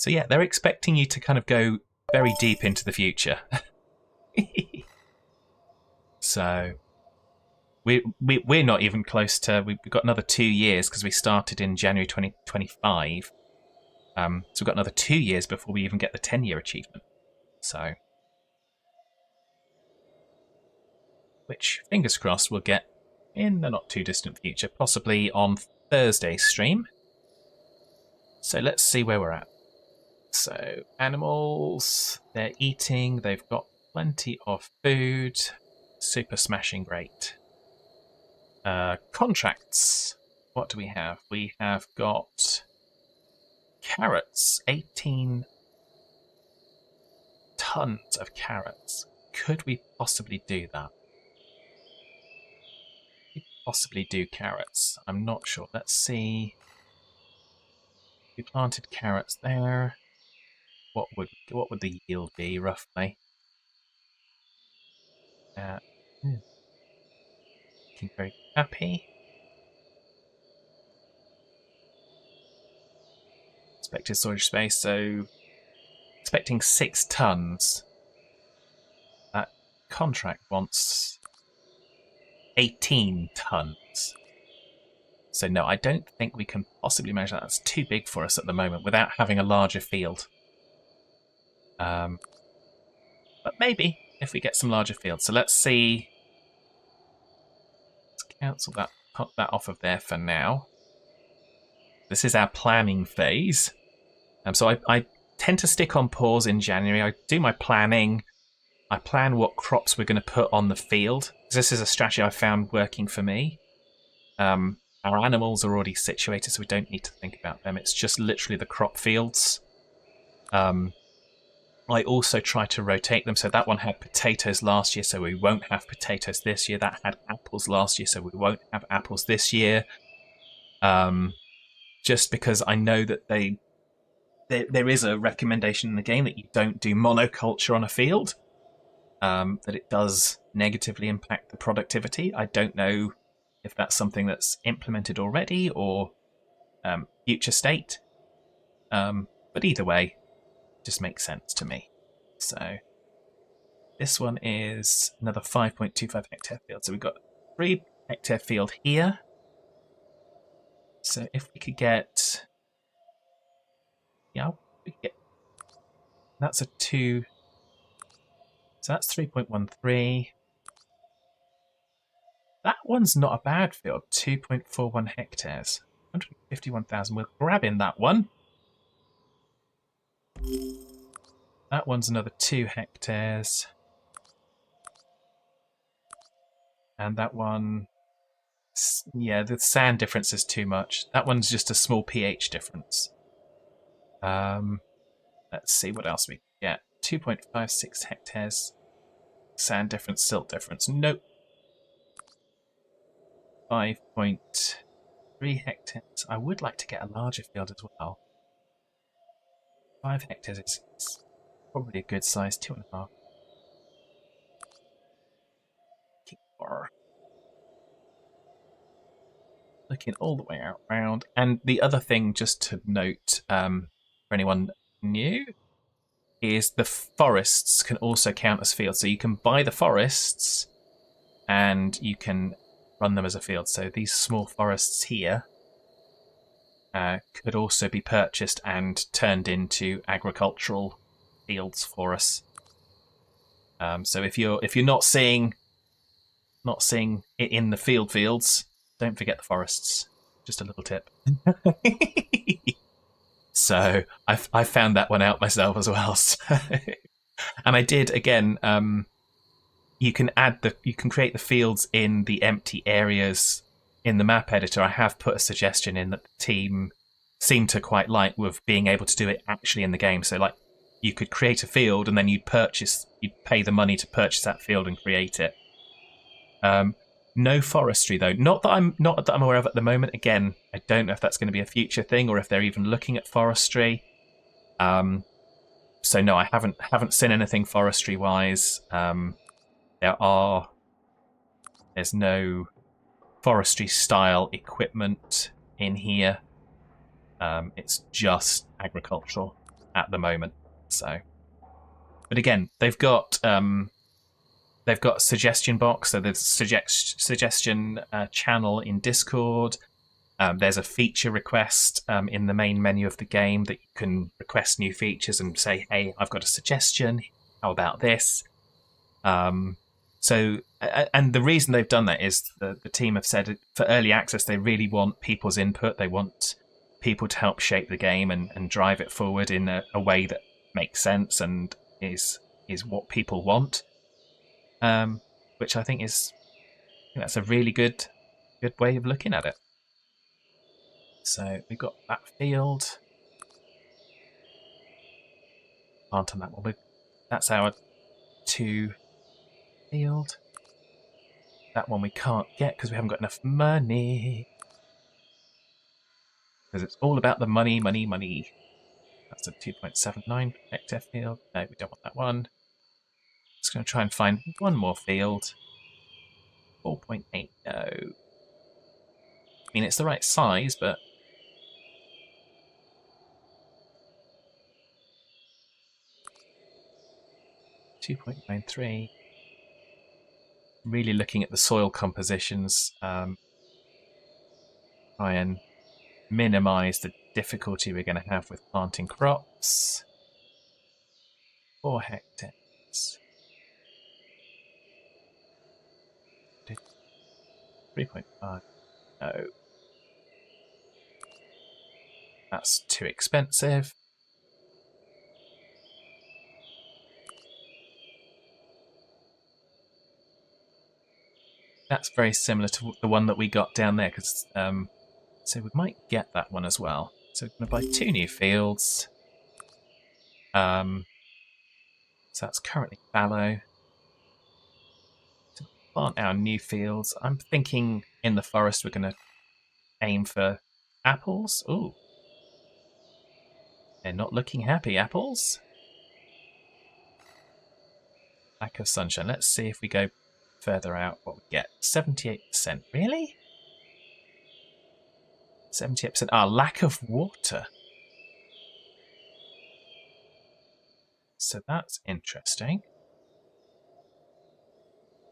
yeah, they're expecting you to kind of go very deep into the future. So we're not even close to. We've got another 2 years because we started in January 2025. So we've got another 2 years before we even get the 10-year achievement. So, which fingers crossed we'll get in the not too distant future, possibly on Thursday's stream. So let's see where we're at. So animals, they're eating. They've got plenty of food. Super smashing great. Contracts. What do we have? We have got carrots. 18 tons of carrots. Could we possibly do that? Could we possibly do carrots? I'm not sure. Let's see. We planted carrots there. What would the yield be roughly? Looking very happy. Expected storage space, so expecting 6 tons. That contract wants 18 tons. So no, I don't think we can possibly manage that. That's too big for us at the moment without having a larger field. But maybe if we get some larger fields. So let's see. Let's cancel that, put that off of there for now. This is our planning phase. So I tend to stick on pause in January. I do my planning. I plan what crops we're going to put on the field. This is a strategy I found working for me. Our animals are already situated, so we don't need to think about them. It's just literally the crop fields. I also try to rotate them. So that one had potatoes last year, so we won't have potatoes this year. That had apples last year, so we won't have apples this year. Just because I know that there is a recommendation in the game that you don't do monoculture on a field. That it does negatively impact the productivity. I don't know if that's something that's implemented already or future state. But either way, it just makes sense to me. So this one is another 5.25 hectare field. So we've got 3 hectare field here. So if we could get, yeah, we could get, that's a 2. So that's 3.13. That one's not a bad field. 2.41 hectares. 151,000. We're grabbing that one. That one's another 2 hectares. And that one, yeah, the sand difference is too much. That one's just a small pH difference. Let's see what else we can get. 2.56 hectares. Sand difference, silt difference. Nope. 5.3 hectares. I would like to get a larger field as well. 5 hectares is probably a good size. 2.5. Looking all the way around. And the other thing just to note, for anyone new, is the forests can also count as fields. So you can buy the forests and you can run them as a field. So these small forests here could also be purchased and turned into agricultural fields for us. So if you're not seeing it in the fields, don't forget the forests. Just a little tip. So I found that one out myself as well. So. And I did again. You can create the fields in the empty areas in the map editor. I have put a suggestion in that the team seemed to quite like, with being able to do it actually in the game. So like you could create a field and then you'd pay the money to purchase that field and create it. No forestry though. Not that I'm aware of at the moment. Again, I don't know if that's going to be a future thing or if they're even looking at forestry. So no, I haven't seen anything forestry wise. There's no forestry style equipment in here. It's just agricultural at the moment. So, but again, they've got a suggestion box. So there's a suggestion channel in Discord. There's a feature request in the main menu of the game that you can request new features and say, "Hey, I've got a suggestion. How about this?" So, and the reason they've done that is the team have said for early access, they really want people's input. They want people to help shape the game and drive it forward in a way that makes sense and is what people want. Which I think that's a really good way of looking at it. So we've got that field. Aren't on that one. That's our 2 field. That one we can't get because we haven't got enough money. Because it's all about the money. That's a 2.79 hectare field. No, we don't want that one. Just going to try and find one more field. 4.8. No. I mean, it's the right size, but 2.93. Really looking at the soil compositions. Try and minimize the difficulty we're going to have with planting crops. 4 hectares. 3.5. No. That's too expensive. That's very similar to the one that we got down there, because so we might get that one as well. So we're going to buy 2 new fields. So that's currently fallow. To plant our new fields, I'm thinking in the forest we're going to aim for apples. Ooh. They're not looking happy, apples. Lack of sunshine. Let's see if we go further out what we get. 78%. Really? 78%. Lack of water. So that's interesting.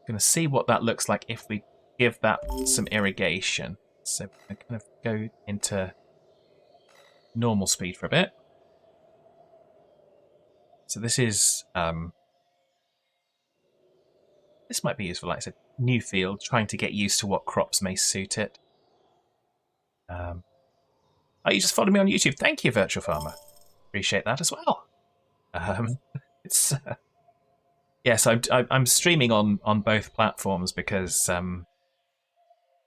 Going to see what that looks like if we give that some irrigation. So we're going to kind of go into normal speed for a bit. So this is this might be useful. Like I said, new field, trying to get used to what crops may suit it. Oh, you just followed me on YouTube. Thank you, Virtual Farmer. Appreciate that as well. It's yes, I'm streaming on both platforms because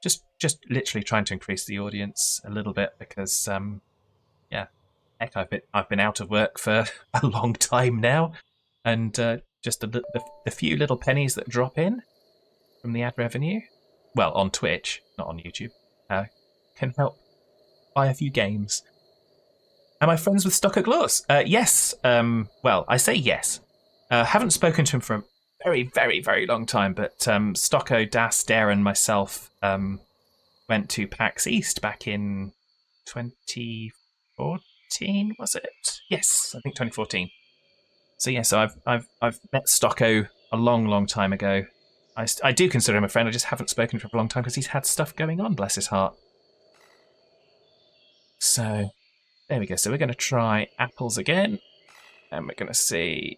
just literally trying to increase the audience a little bit because yeah, heck, I've been out of work for a long time now, and just the few little pennies that drop in from the ad revenue, well, on Twitch, not on YouTube, can help buy a few games. Am I friends with Stocker Gloss? Yes. Well, I say yes. Haven't spoken to him for a very, very, very long time, but Stocko, Das, Dare, and myself went to PAX East back in 2014, 2014, was it? Yes, I think 2014. So yeah, so I've met Stocko a long time ago. I do consider him a friend. I just haven't spoken to him for a long time because he's had stuff going on. Bless his heart. So there we go. So we're going to try apples again, and we're going to see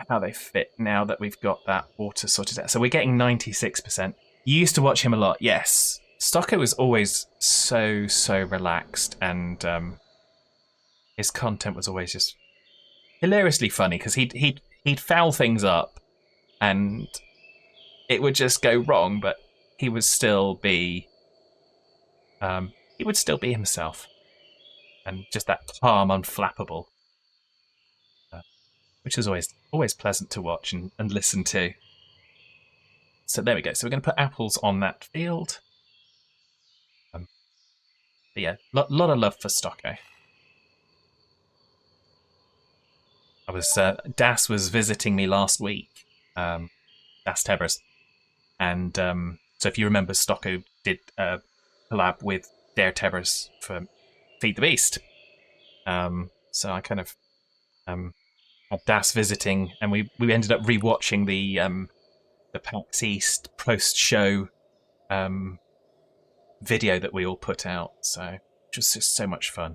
how they fit now that we've got that water sorted out. So we're getting 96%. You used to watch him a lot, yes. Stocko was always so relaxed, and his content was always just hilariously funny because he'd foul things up, and it would just go wrong, but he would still be himself, and just that calm, unflappable, which is always pleasant to watch and listen to. So there we go. So we're going to put apples on that field. But yeah, lot of love for Stocko. Das was visiting me last week, Das Tebras, and so if you remember, Stocko did a collab with Dare Tebras for Feed the Beast. So I kind of had Das visiting, and we ended up rewatching the PAX East post show video that we all put out. So it was just so much fun.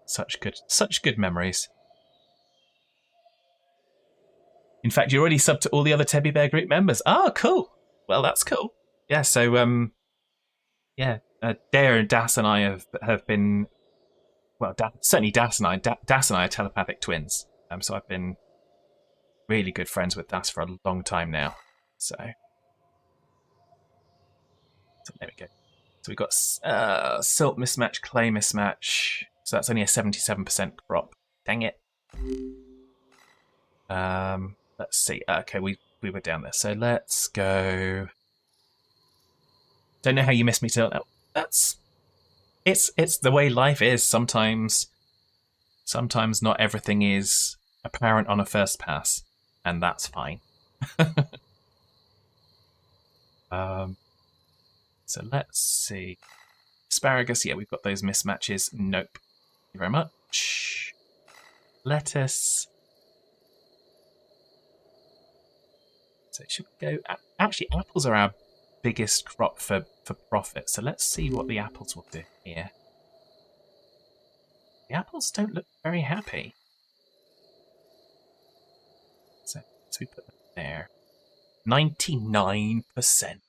Such good memories. In fact, you're already subbed to all the other Teddy Bear Group members. Ah, cool. Well, that's cool. Yeah, so Dare and Das and I have been, well, certainly Das and I. Das and I are telepathic twins. So I've been really good friends with Das for a long time now. So there we go. So we've got silt mismatch, clay mismatch. So that's only a 77% crop. Dang it. Let's see. Okay, we were down there. So let's go. Don't know how you missed me till now. It's the way life is. Sometimes not everything is apparent on a first pass, and that's fine. So let's see. Asparagus, yeah, we've got those mismatches. Nope. Thank you very much. Lettuce. So should we go? Actually, apples are our biggest crop for profit. So let's see what the apples will do here. The apples don't look very happy. So we put them there. 99%.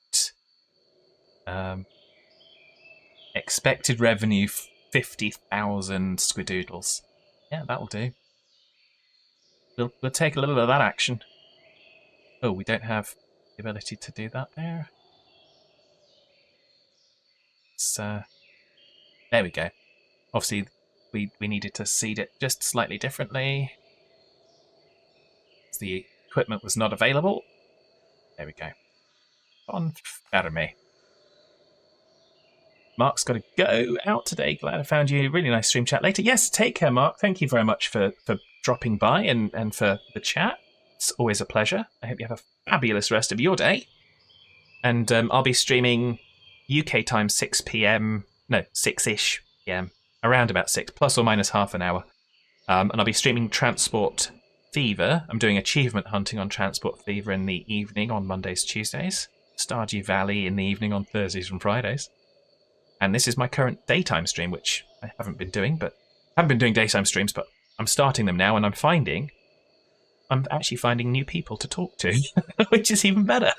Expected revenue 50,000 squidoodles. Yeah, that'll do. We'll take a little bit of that action. Oh, we don't have the ability to do that there. So there we go. Obviously, we needed to seed it just slightly differently. The equipment was not available. There we go. Conferme. Mark's got to go out today. Glad I found you. Really nice stream chat later. Yes, take care, Mark. Thank you very much for dropping by and for the chat. It's always a pleasure. I hope you have a fabulous rest of your day. And I'll be streaming UK time 6 p.m. No, 6-ish p.m. Around about 6, plus or minus half an hour. And I'll be streaming Transport Fever. I'm doing achievement hunting on Transport Fever in the evening on Mondays, Tuesdays. Stardew Valley in the evening on Thursdays and Fridays. And this is my current daytime stream, which I haven't been doing daytime streams, but I'm starting them now, and I'm actually finding new people to talk to, which is even better.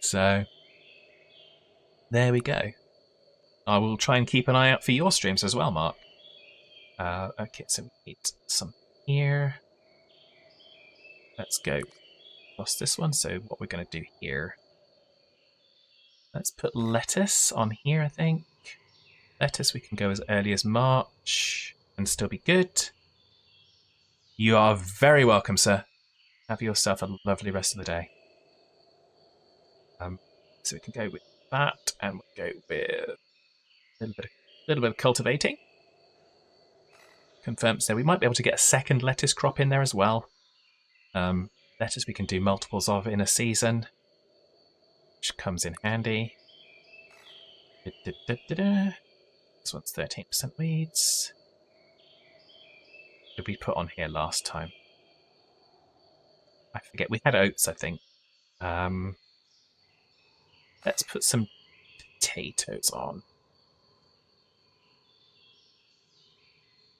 So, there we go. I will try and keep an eye out for your streams as well, Mark. Okay, so we need some here. Let's go across this one. So what we're going to do here. Let's put lettuce on here, I think. Lettuce, we can go as early as March and still be good. You are very welcome, sir. Have yourself a lovely rest of the day. So we can go with that, and we'll go with a little bit of cultivating. Confirm, so we might be able to get a second lettuce crop in there as well. Lettuce we can do multiples of in a season, which comes in handy. This one's 13% weeds. Did we put on here last time? I forget. We had oats, I think. Let's put some potatoes on.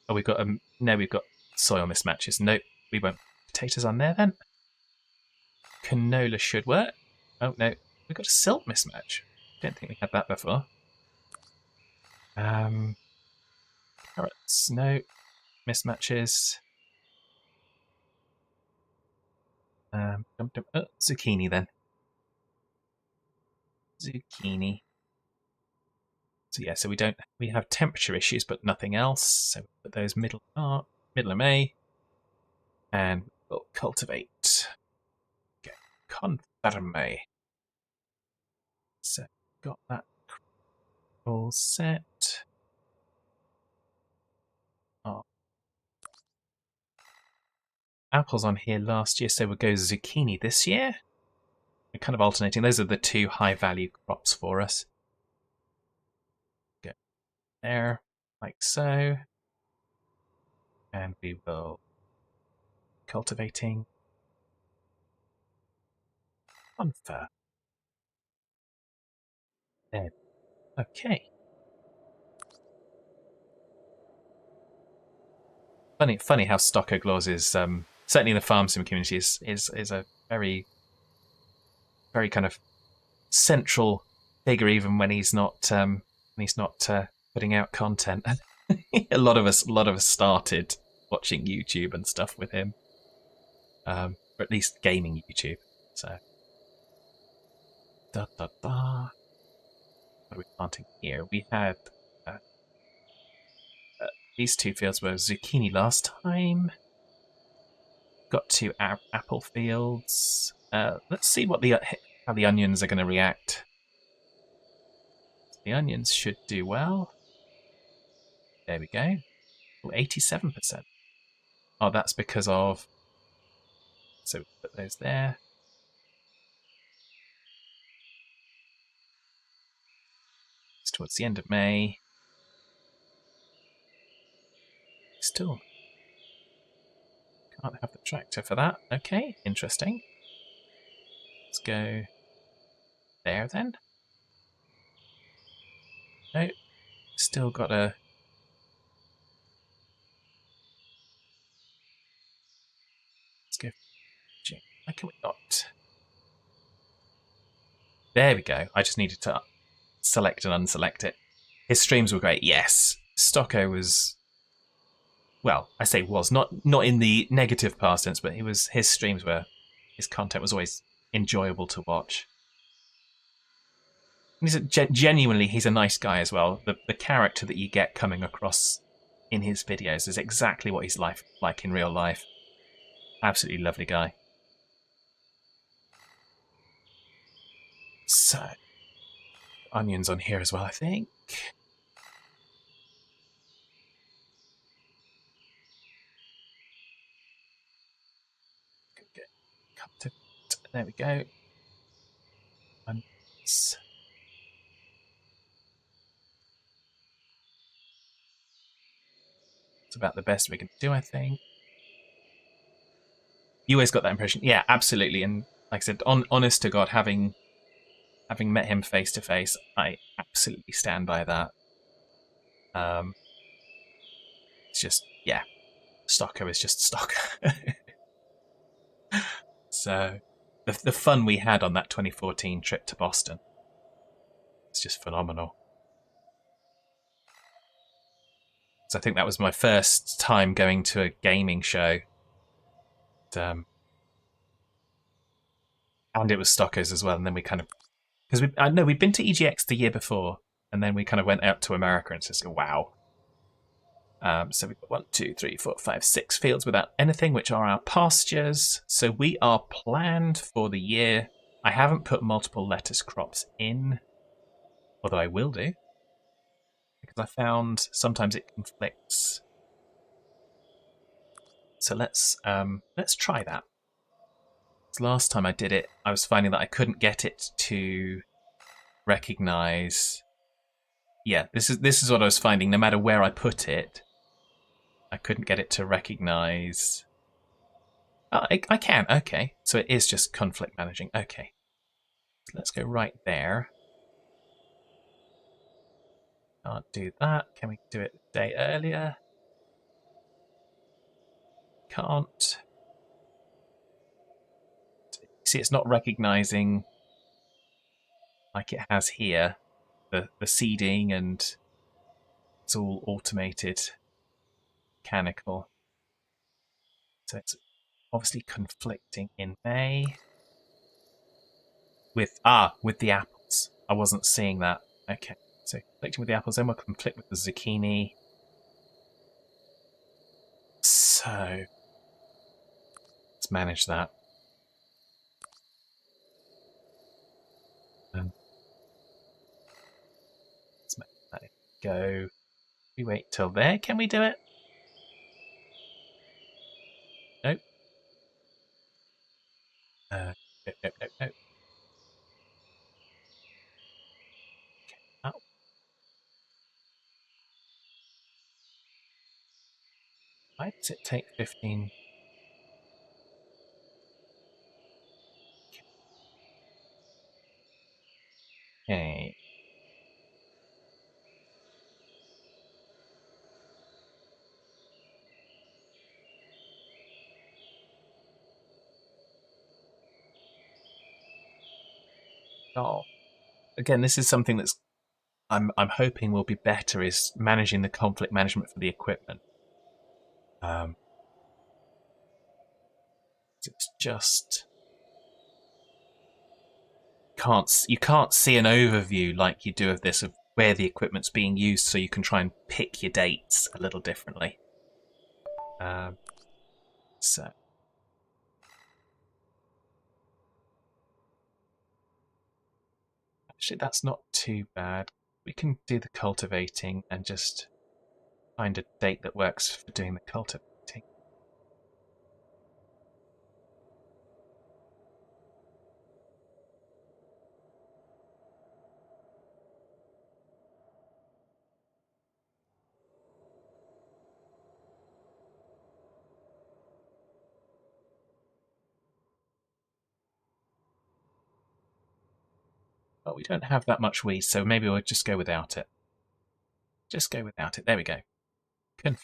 Oh, we've got no, we've got soil mismatches. Nope, we won't. Potatoes on there then. Canola should work. Oh no, we've got a silt mismatch. Don't think we had that before. Carrots, no mismatches. Zucchini then. Zucchini. So yeah, so we have temperature issues, but nothing else. So we put those middle of May, and we'll cultivate. Okay, confirme. So got that all set. Oh, apples on here last year, so we'll go zucchini this year. We're kind of alternating. Those are the two high value crops for us. Go there, like so. And we will cultivating confer. There. Okay. Funny how Stocko Glaus is certainly in the farm sim community is a very kind of central figure, even when he's not putting out content. a lot of us started watching YouTube and stuff with him, or at least gaming YouTube. So what are we planting here? We had these two fields were zucchini last time. Got two apple fields. Let's see what how the onions are going to react. The onions should do well. There we go. 87%. Oh, that's because of... So put those there. It's towards the end of May. Still can't have the tractor for that. Okay, interesting. Let's go there then. No, still got a... Let's go... Why can we not? There we go. I just needed to select and unselect it. His streams were great. Yes, Stocko was... Well, I say was, not in the negative past tense, but his streams were... His content was always enjoyable to watch. Genuinely, he's a nice guy as well. The character that you get coming across in his videos is exactly what he's like in real life. Absolutely lovely guy. So, onions on here as well, I think. There we go. Onions. It's about the best we can do, I think. You always got that impression. Yeah, absolutely. And like I said, honest to God, having met him face to face, I absolutely stand by that. It's just, yeah, Stocko is just Stocko. So the fun we had on that 2014 trip to Boston, it's just phenomenal. So I think that was my first time going to a gaming show. And it was Stocko's as well. And then we kind of, because I know we'd been to EGX the year before, and then we kind of went out to America and just go, wow. So we've got 1, 2, 3, 4, 5, 6 fields without anything, which are our pastures. So we are planned for the year. I haven't put multiple lettuce crops in, although I will do, because I found sometimes it conflicts. So let's try that. Last time I did it, I was finding that I couldn't get it to recognize Yeah, this is what I was finding. No matter where I put it, I couldn't get it to recognise. Oh, I can. Okay, so it is just conflict managing. Okay, let's go right there. Can't do that. Can we do it a day earlier? Can't. See, it's not recognising like it has here the seeding, and it's all automated, mechanical. So it's obviously conflicting in May with the apples. I wasn't seeing that. Okay, so conflicting with the apples, then we'll conflict with the zucchini. So let's manage that. Let's make that go. We wait till there. Can we do it? Nope. Nope, nope, nope, nope. Okay. Oh. Why does it take 15? Okay. Oh. Again, this is something that's I'm hoping will be better, is managing the conflict management for the equipment. It's just you can't see an overview like you do of this, of where the equipment's being used, so you can try and pick your dates a little differently. So actually, that's not too bad. We can do the cultivating and just find a date that works for doing the cultivating. But we don't have that much wheat, so maybe we'll just go without it. Just go without it. There we go. Go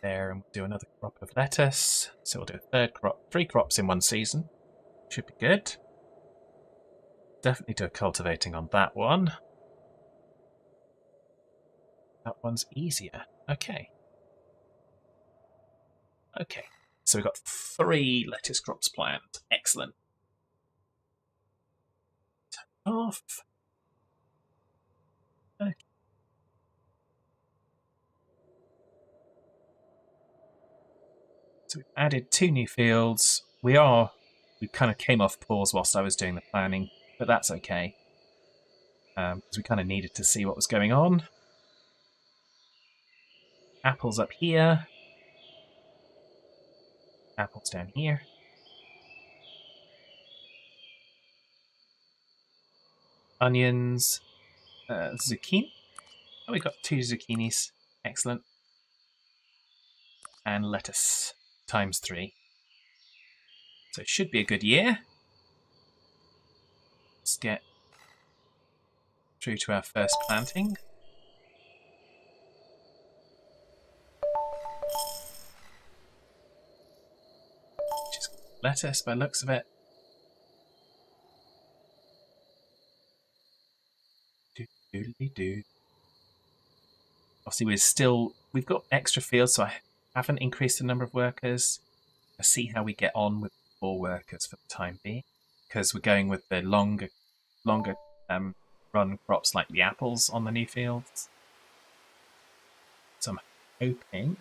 there, and we'll do another crop of lettuce. So we'll do a third crop, 3 crops in one season. Should be good. Definitely do a cultivating on that one. That one's easier. Okay. Okay. So we've got 3 lettuce crops planned. Excellent. Off. Okay. So we've added 2 new fields. We kind of came off pause whilst I was doing the planning, but that's okay. Because we kind of needed to see what was going on. Apples up here. Apples down here. Onions. Zucchini. Oh, we got 2 zucchinis. Excellent. And lettuce times 3. So it should be a good year. Let's get through to our first planting. Just lettuce by the looks of it. Do. Obviously, we've got extra fields, so I haven't increased the number of workers. Let's see how we get on with 4 workers for the time being, because we're going with the longer run crops like the apples on the new fields. So I'm hoping,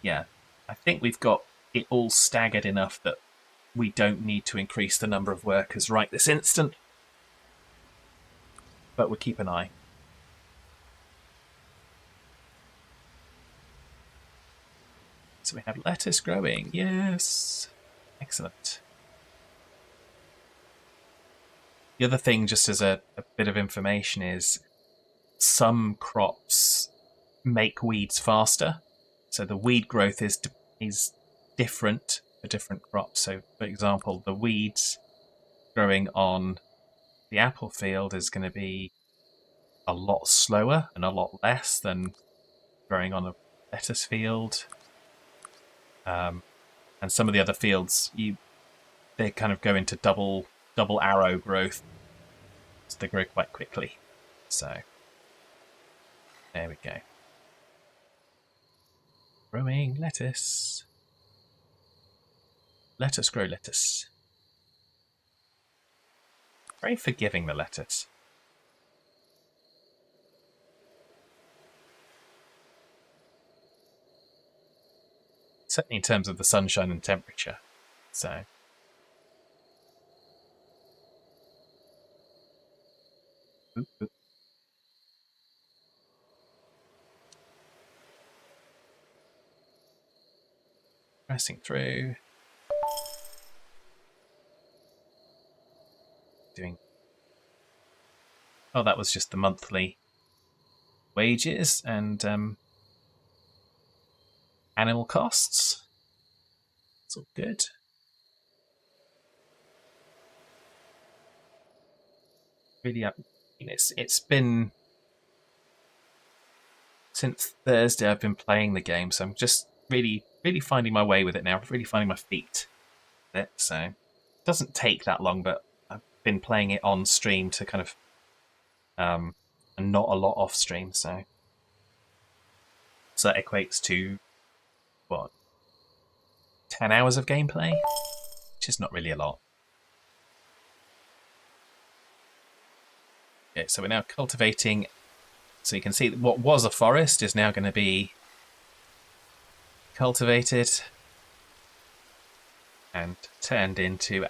yeah, I think we've got it all staggered enough that we don't need to increase the number of workers right this instant. But we'll keep an eye. So we have lettuce growing. Yes. Excellent. The other thing, just as a bit of information, is some crops make weeds faster. So the weed growth is different for different crops. So, for example, the weeds growing on the apple field is going to be a lot slower and a lot less than growing on a lettuce field. And some of the other fields, they kind of go into double arrow growth, so they grow quite quickly. So there we go. Growing lettuce. Let us grow lettuce. Very forgiving, the lettuce. Certainly in terms of the sunshine and temperature. So oop, oop. Pressing through. Oh, that was just the monthly wages and animal costs. It's all good. Really, it's been since Thursday I've been playing the game, so I'm just really finding my way with it now. Really finding my feet with it. So it doesn't take that long, but I've been playing it on stream to kind of and not a lot off stream. So that equates to what, 10 hours of gameplay, which is not really a lot. Okay, so we're now cultivating. So you can see that what was a forest is now going to be cultivated and turned into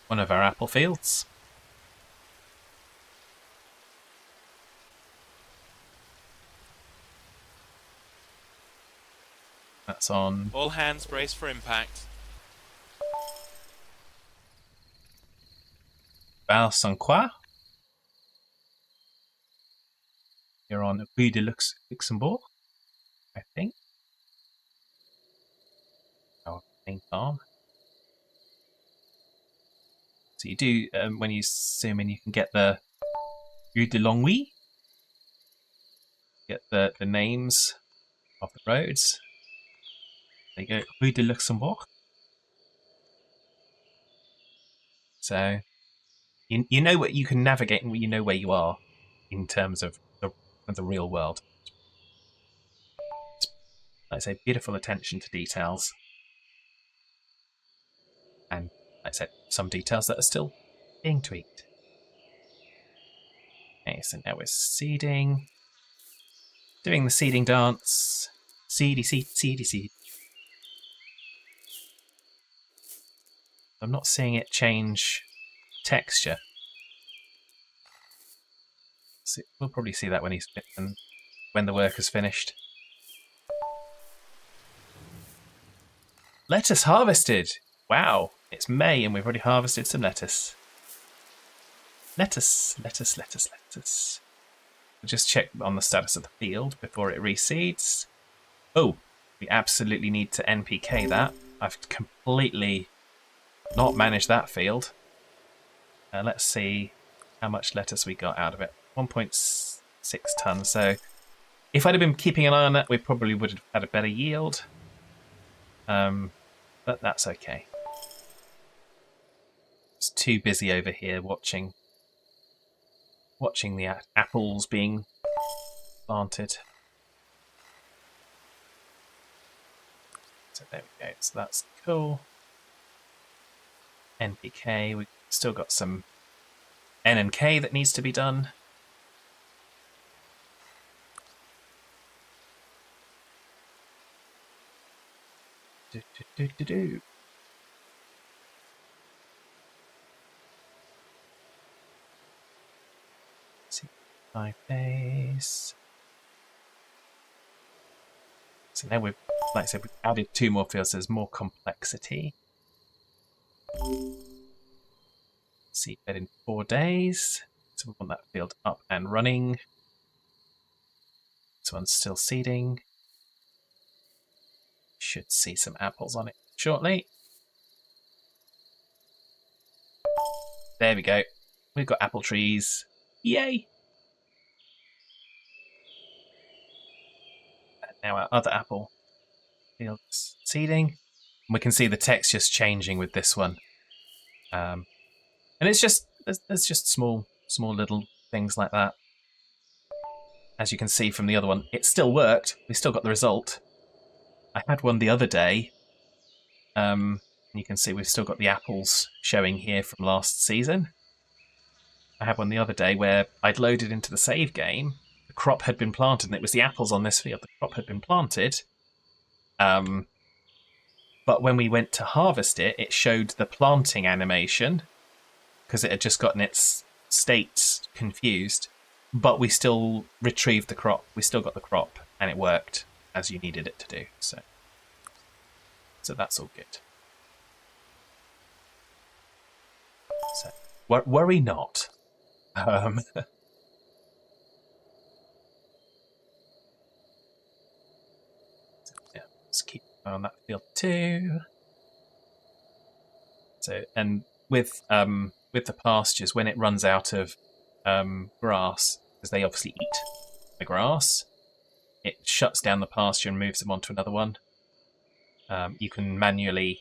one of our apple fields. That's on. All hands brace for impact. Val Saint-Croix. You're on Rue de Luxembourg, I think. Our main farm. So you do, when you zoom in, you can get the Rue de Longwy. Get the names of the roads. There you go, Rue de Luxembourg. So you know what you can navigate, and you know where you are in terms of the real world. Like I say, beautiful attention to details, and like I said, some details that are still being tweaked. Okay, so now we're seeding, doing the seeding dance. Seedy, seed, seedy, seed. I'm not seeing it change texture. So we'll probably see that when the work is finished. Lettuce harvested! Wow, it's May and we've already harvested some lettuce. Lettuce, lettuce, lettuce, lettuce. We'll just check on the status of the field before it reseeds. Oh, we absolutely need to NPK that. I've completely not managed that field. Let's see how much lettuce we got out of it. 1.6 tons. So if I'd have been keeping an eye on that, we probably would have had a better yield. But that's okay. It's too busy over here watching the apples being planted. So there we go. So that's cool. NPK. We've still got some N and K that needs to be done. Do. 5 days. So now we've, like I said, we've added 2 more fields. So there's more complexity. seed bed in 4 days. So we want that field up and running. This one's still seeding. Should see some apples on it shortly. There we go. We've got apple trees. Yay! And now our other apple field's seeding. And we can see the texture's changing with this one. And it's just there's just small little things like that. As you can see from the other one, it still worked. We still got the result. I had one the other day. You can see we've still got the apples showing here from last season. I had one the other day where I'd loaded into the save game. The crop had been planted, and it was the apples on this field. The crop had been planted. But when we went to harvest it, it showed the planting animation because it had just gotten its state confused. But we still retrieved the crop. We still got the crop, and it worked as you needed it to do. So that's all good. So worry not. Yeah, let's keep an eye on that field too. So, and with the pastures, when it runs out of grass, because they obviously eat the grass, it shuts down the pasture and moves them onto another one. You can manually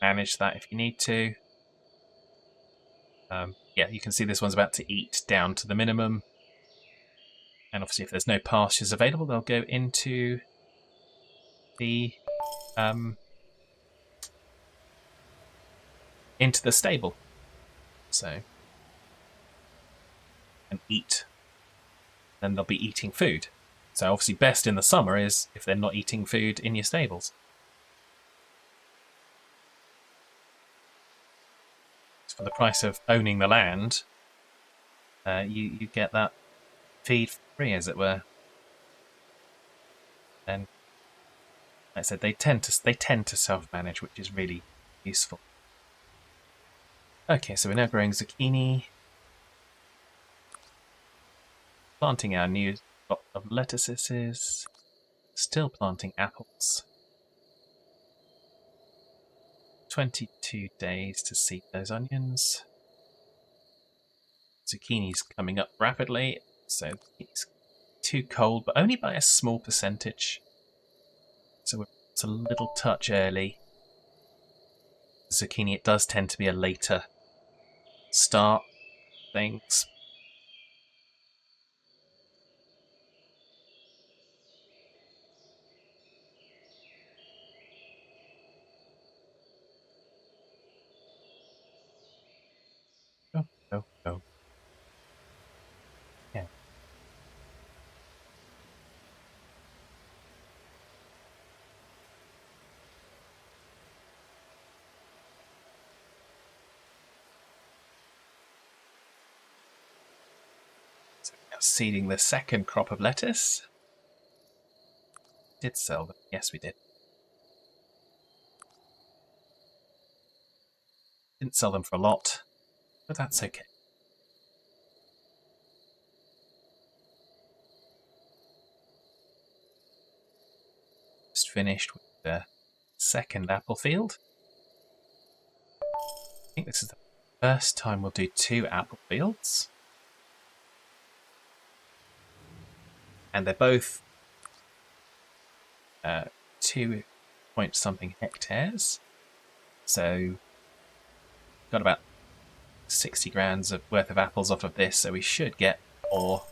manage that if you need to. Yeah, you can see this one's about to eat down to the minimum. And obviously if there's no pastures available, they'll go into the stable. So, and eat. Then they'll be eating food. So obviously best in the summer is if they're not eating food in your stables. For the price of owning the land, you get that feed for free, as it were. And like I said, they tend to self-manage, which is really useful. Okay, so we're now growing zucchini, planting our new crop of lettuces, still planting apples. 22 days to seed those onions. Zucchini's coming up rapidly, so it's too cold, but only by a small percentage. So it's a little touch early. Zucchini, it does tend to be a later start things. Oh. Yeah. So now seeding the second crop of lettuce. Did sell them. Yes, we did. Didn't sell them for a lot, but that's okay. Just finished with the second apple field. I think this is the first time we'll do 2 apple fields. And they're both 2 point something hectares. So got about 60 grams worth of apples off of this, so we should get more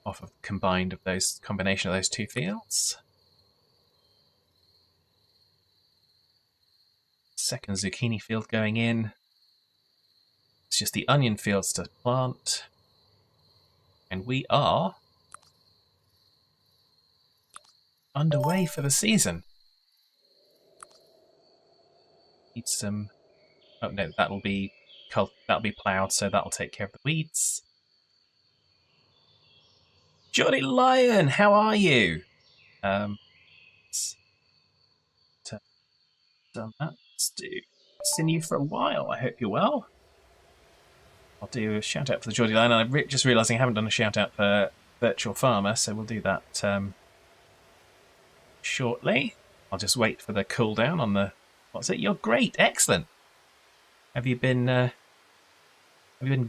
off of combination of those 2 fields. Second zucchini field going in. It's just the onion fields to plant. And we are underway for the season. Need some... Oh no, that'll be ploughed, so that'll take care of the weeds. Johnny Lion, how are you? Done that. Let's do. Seen you for a while. I hope you're well. I'll do a shout out for the Geordie Line. And I'm just realising I haven't done a shout out for Virtual Farmer, so we'll do that shortly. I'll just wait for the cooldown on the. What's it? You're great, excellent. Have you been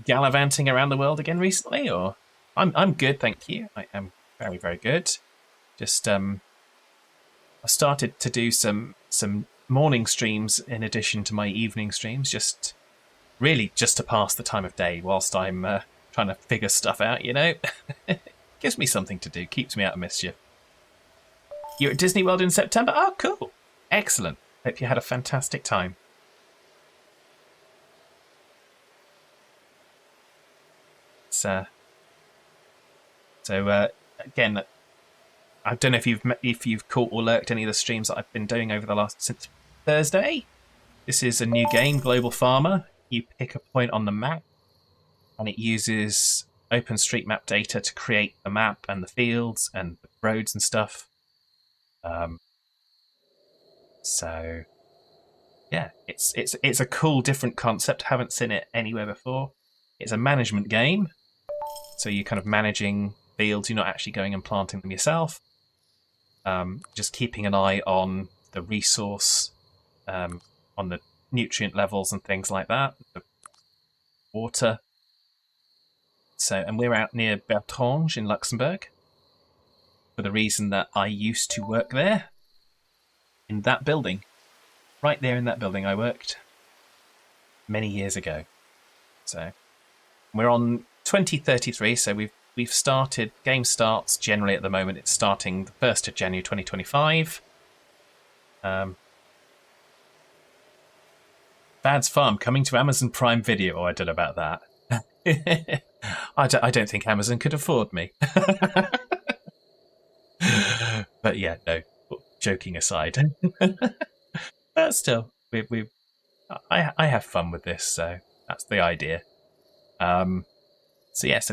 gallivanting around the world again recently, or? I'm good, thank you. I am very, very good. Just I started to do some morning streams in addition to my evening streams, just to pass the time of day whilst I'm trying to figure stuff out. Gives me something to do, keeps me out of mischief. You're at Disney World in September? Oh, cool, excellent. Hope you had a fantastic time. So again, I don't know if you've caught or lurked any of the streams that I've been doing since Thursday. This is a new game, Global Farmer. You pick a point on the map, and it uses OpenStreetMap data to create the map and the fields and the roads and stuff. So yeah, it's a cool, different concept. Haven't seen it anywhere before. It's a management game, so you're kind of managing fields. You're not actually going and planting them yourself. Just keeping an eye on the resource, on the nutrient levels and things like that, the water. And we're out near Bertrange in Luxembourg for the reason that I used to work there in that building. Right there in that building I worked many years ago. So we're on 2033, so we've started. Game starts generally at the moment. It's starting the 1st of January 2025. Bad's Farm coming to Amazon Prime Video. Oh, I don't know about that. I don't think Amazon could afford me. But yeah, no. Joking aside, but still, I have fun with this, so that's the idea. So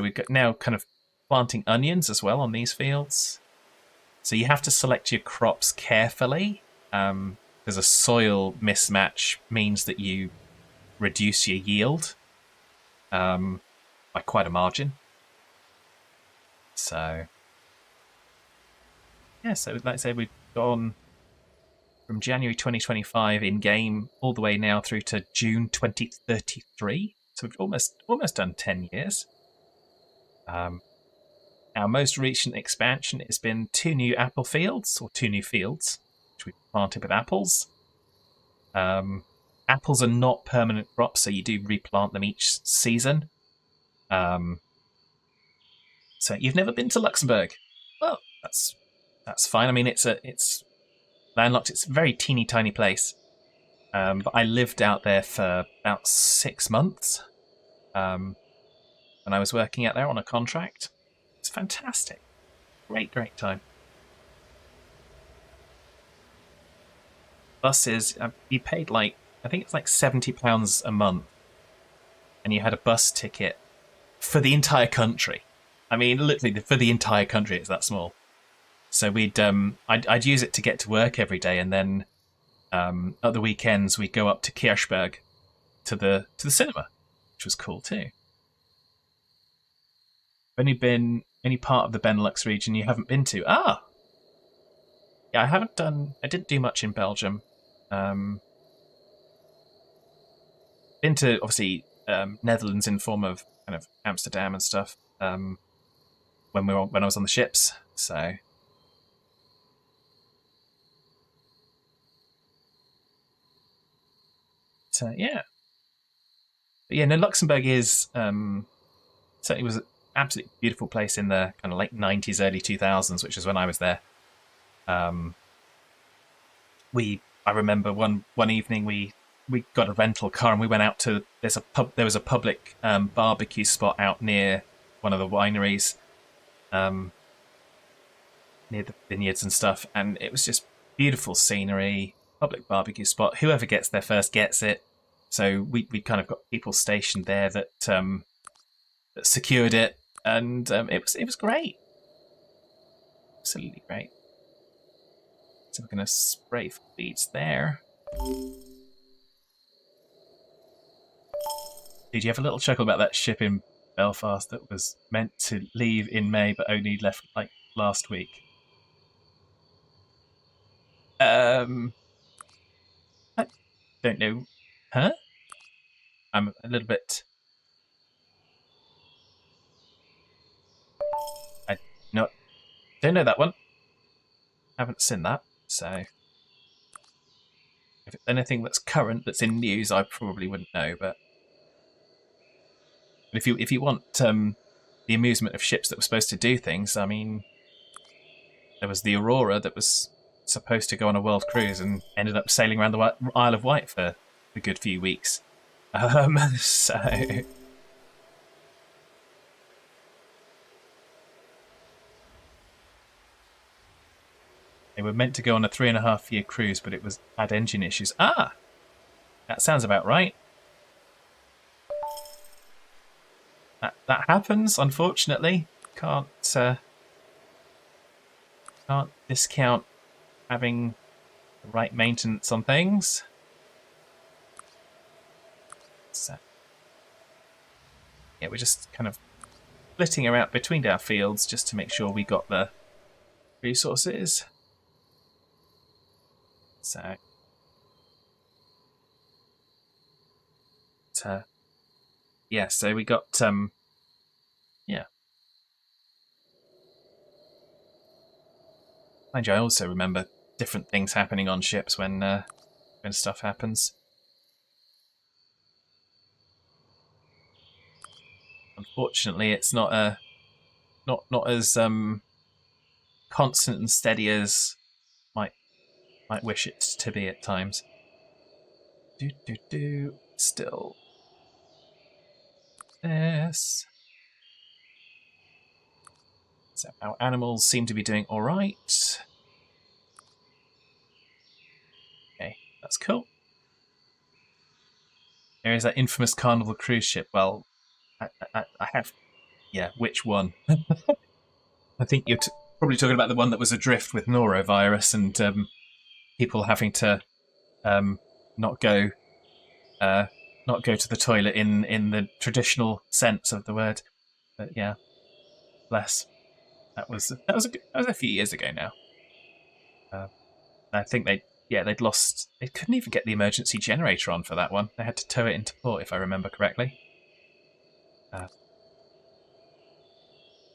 we've got now kind of planting onions as well on these fields. So you have to select your crops carefully. Because a soil mismatch means that you reduce your yield by quite a margin. So yeah, so like I said, we've gone from January 2025 in game all the way now through to June 2033. So we've almost done 10 years. Our most recent expansion has been 2 new apple fields, or 2 new fields, which we've planted with apples. Apples are not permanent crops, so you do replant them each season. So you've never been to Luxembourg? Well, that's fine. I mean, it's landlocked. It's a very teeny tiny place. But I lived out there for about 6 months. When I was working out there on a contract. It's fantastic. Great time. Buses, you paid I think it's like £70 a month, and you had a bus ticket for the entire country. I mean, literally for the entire country. It's that small. So I'd use it to get to work every day, and then at the weekends we'd go up to Kirchberg to the cinema, which was cool too. Only been any part of the Benelux region you haven't been to? Yeah, I didn't do much in Belgium. Been to obviously Netherlands in form of kind of Amsterdam and stuff. When I was on the ships, so yeah. But yeah, no, Luxembourg is certainly was an absolutely beautiful place in the kind of late 90s, early 2000s, which is when I was there. I remember one evening we got a rental car and we went out to there was a public barbecue spot out near one of the wineries, near the vineyards and stuff, and it was just beautiful scenery, public barbecue spot. Whoever gets there first gets it. So we kind of got people stationed there that secured it, and it was great, absolutely great. So we're going to spray for beads there. Did you have a little chuckle about that ship in Belfast that was meant to leave in May but only left like last week? I don't know. Huh? I'm a little bit. I no, don't know that one. Haven't seen that. So if it's anything that's current, that's in news, I probably wouldn't know. But if you want the amusement of ships that were supposed to do things, I mean, there was the Aurora that was supposed to go on a world cruise and ended up sailing around the Isle of Wight for a good few weeks. So they were meant to go on a 3.5 year cruise, but it had engine issues. Ah, that sounds about right. That happens, unfortunately. Can't discount having the right maintenance on things. So yeah, we're just kind of flitting around between our fields just to make sure we got the resources. So yeah, so we got yeah. Mind you, I also remember different things happening on ships when stuff happens. Unfortunately, it's not as constant and steady as might wish it to be at times. Still this. So our animals seem to be doing all right. Okay, that's cool. There is that infamous Carnival cruise ship. Well, I have, yeah. Which one? I think you're probably talking about the one that was adrift with norovirus and people having to not go not go to the toilet in the traditional sense of the word. But yeah, bless. That was a few years ago now. I think they'd lost. They couldn't even get the emergency generator on for that one. They had to tow it into port, if I remember correctly.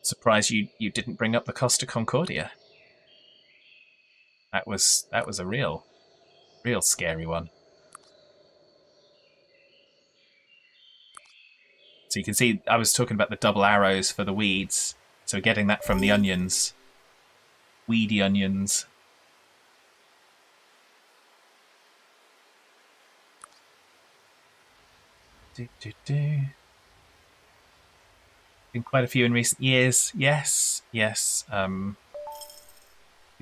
Surprised you didn't bring up the Costa Concordia. That was a real scary one. So you can see I was talking about the double arrows for the weeds. So getting that from the onions, weedy onions. Been quite a few in recent years. Yes. We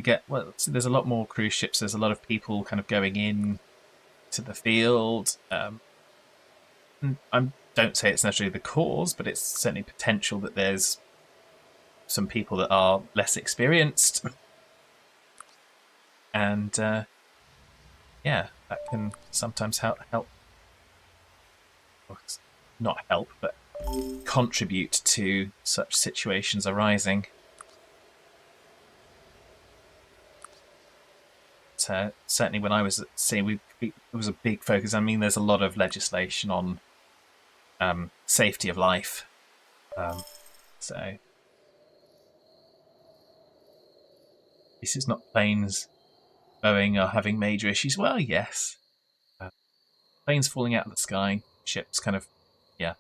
get so there's a lot more cruise ships. There's a lot of people kind of going in to the field. I don't say it's necessarily the cause, but it's certainly potential that there's some people that are less experienced, and yeah, that can sometimes help. Well, not help, but contribute to such situations arising. Certainly, when I was at sea, it was a big focus. I mean, there's a lot of legislation on safety of life. So this is not planes. Boeing are having major issues. Well, yes, planes falling out of the sky, ships kind of, yeah,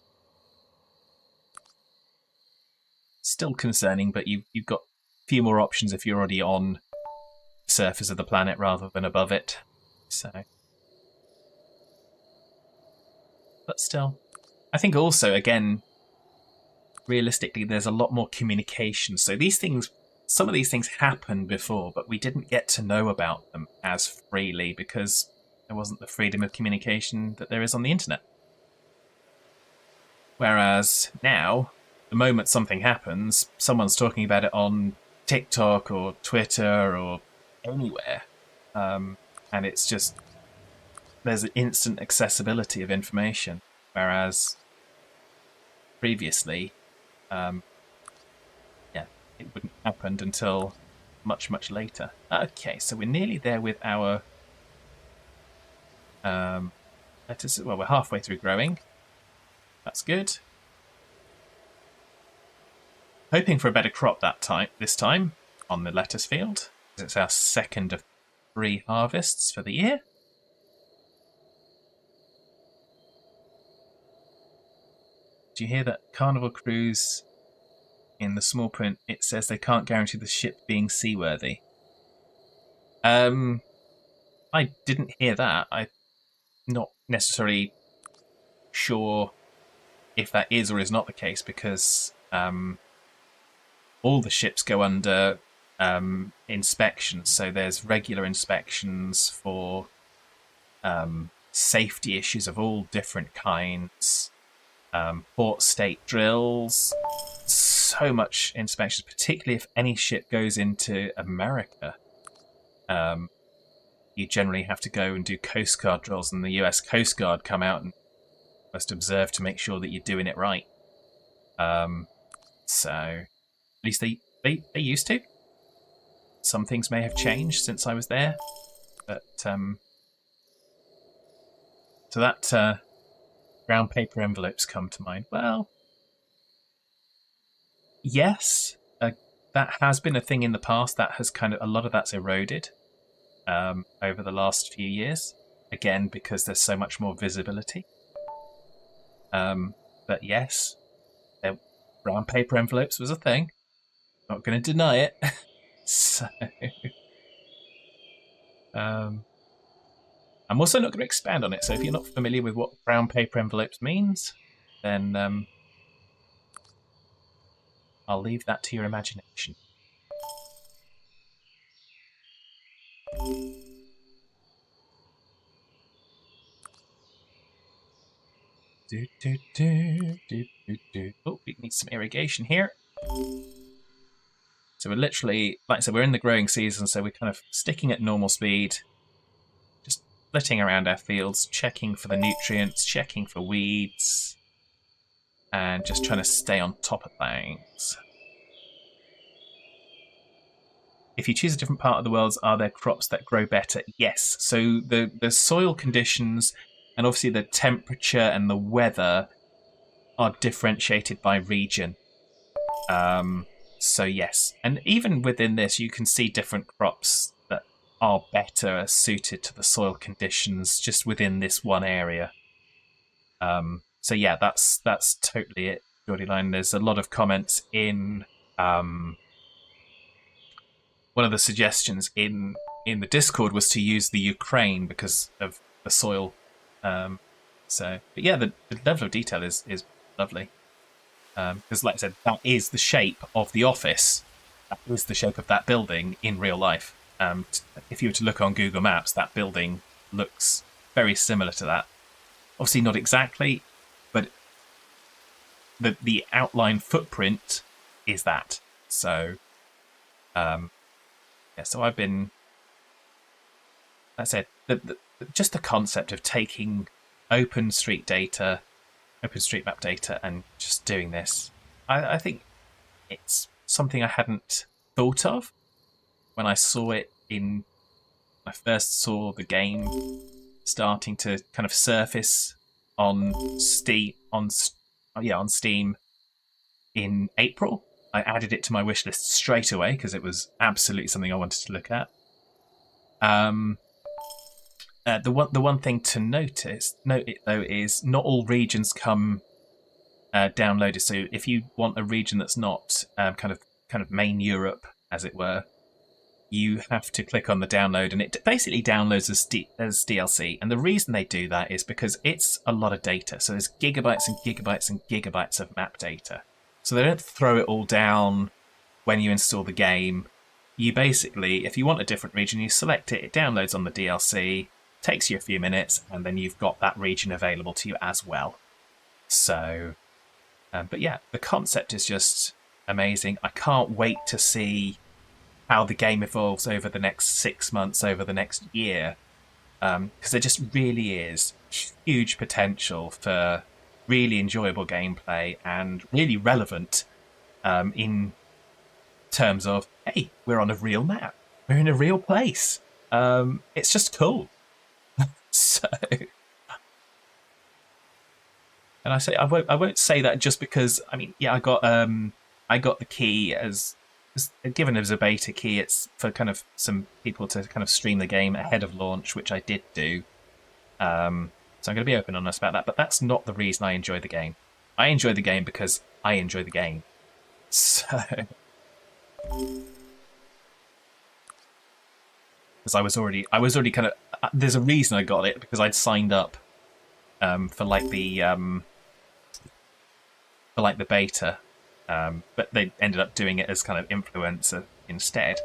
still concerning. But you've got a few more options if you're already on the surface of the planet rather than above it. So, but still, I think also again, realistically, there's a lot more communication. So some of these things happened before, but we didn't get to know about them as freely because there wasn't the freedom of communication that there is on the internet. Whereas now, the moment something happens, someone's talking about it on TikTok or Twitter or anywhere, and it's just there's an instant accessibility of information. Whereas previously, yeah, it wouldn't have happened until much, much later. Okay, so we're nearly there with our lettuce. Well, we're halfway through growing. That's good. Hoping for a better crop this time on the lettuce field, because it's our second of 3 harvests for the year. Do you hear that Carnival Cruise? In the small print, it says they can't guarantee the ship being seaworthy. I didn't hear that. I'm not necessarily sure if that is or is not the case, because all the ships go under inspections. So there's regular inspections for safety issues of all different kinds, port state drills, so much inspections, particularly if any ship goes into America. You generally have to go and do Coast Guard drills, and the US Coast Guard come out and must observe to make sure that you're doing it right. So at least they used to. Some things may have changed since I was there, but so that brown paper envelopes come to mind. Well, yes, that has been a thing in the past. That has a lot of that's eroded over the last few years. Again, because there's so much more visibility. But yes, brown paper envelopes was a thing. Not going to deny it. So, I'm also not going to expand on it. So if you're not familiar with what brown paper envelopes means, then I'll leave that to your imagination. Oh, we need some irrigation here. So we're literally, like I said, we're in the growing season, so we're kind of sticking at normal speed, just flitting around our fields, checking for the nutrients, checking for weeds, and just trying to stay on top of things. If you choose a different part of the world, are there crops that grow better? Yes. So the soil conditions and obviously the temperature and the weather are differentiated by region. So yes, and even within this, you can see different crops that are better suited to the soil conditions just within this one area. So yeah, that's totally it, Geordie Line. There's a lot of comments in one of the suggestions in the Discord was to use the Ukraine because of the soil. But yeah, the level of detail is lovely. Because, like I said, that is the shape of the office. That is the shape of that building in real life. If you were to look on Google Maps, that building looks very similar to that. Obviously, not exactly, but the outline footprint is that. So, yeah. So I've been. Like I said, just the concept of taking OpenStreetMap data and just doing this. I think it's something I hadn't thought of when I saw it when I first saw the game starting to kind of surface on Steam in April. I added it to my wish list straight away because it was absolutely something I wanted to look at. The one thing to note though is not all regions come downloaded. So if you want a region that's not kind of main Europe, as it were, you have to click on the download, and it basically downloads as DLC. And the reason they do that is because it's a lot of data. So there's gigabytes and gigabytes and gigabytes of map data. So they don't throw it all down when you install the game. You basically, if you want a different region, you select it. It downloads on the DLC. Takes you a few minutes, and then you've got that region available to you as well. So, but yeah, the concept is just amazing. I can't wait to see how the game evolves over the next 6 months, over the next year, because there just really is huge potential for really enjoyable gameplay and really relevant in terms of, hey, we're on a real map, we're in a real place. It's just cool. So, and I won't say that just because I mean, yeah, I got the key as given as a beta key. It's for kind of some people to kind of stream the game ahead of launch, which I did do. So I'm going to be open and honest about that. But that's not the reason I enjoy the game. I enjoy the game because I enjoy the game. So, because I was already kind of. There's a reason I got it because I'd signed up for like the beta, but they ended up doing it as kind of influencer instead.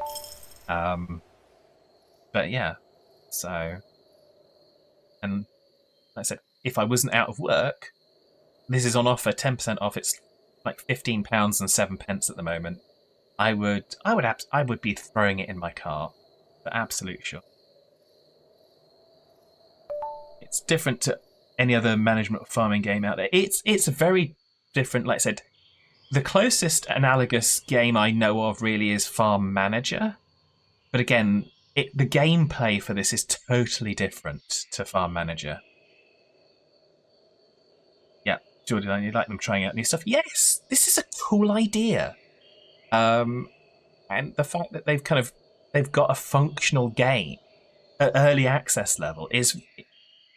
But yeah, so and like I said, if I wasn't out of work, this is on offer, 10% off. It's like £15 and 7p at the moment. I would be throwing it in my cart, for absolute sure. It's different to any other management farming game out there. It's a very different. Like I said, the closest analogous game I know of really is Farm Manager, but again, the gameplay for this is totally different to Farm Manager. Yeah, Jordan, you like them trying out new stuff? Yes, this is a cool idea. And the fact that they've got a functional game at early access level is,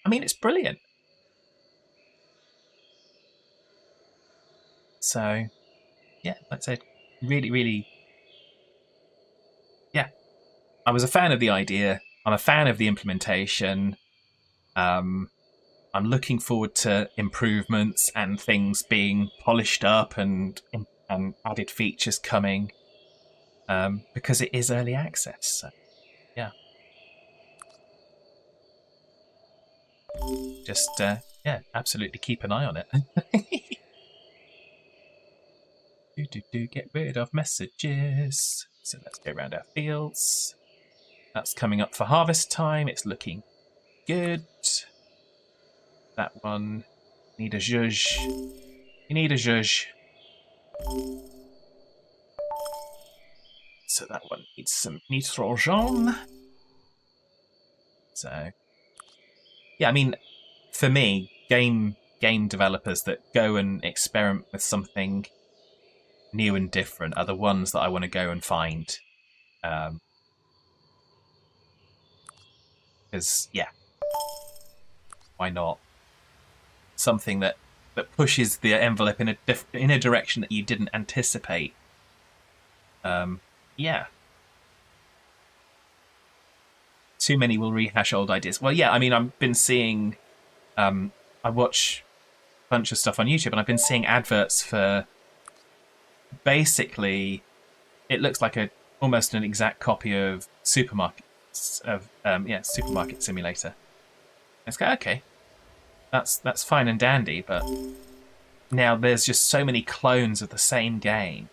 I mean, it's brilliant. So, yeah, like I said, really, really, yeah. I was a fan of the idea. I'm a fan of the implementation. Um, I'm looking forward to improvements and things being polished up and added features coming because it is early access. So, yeah, just yeah, absolutely keep an eye on it. Get rid of messages. So let's go around our fields. That's coming up for harvest time. It's looking good. That one. Need a zhuzh. You need a zhuzh. So that one needs some nitrogen. So yeah, I mean, for me, game developers that go and experiment with something new and different are the ones that I want to go and find. Because yeah, why not? Something that pushes the envelope in a direction that you didn't anticipate. Yeah. Too many will rehash old ideas. Well, yeah, I mean, I've been seeing. I watch a bunch of stuff on YouTube, and I've been seeing adverts for. Basically, it looks like almost an exact copy of Supermarket Simulator. It's like, okay, that's fine and dandy, but now there's just so many clones of the same game,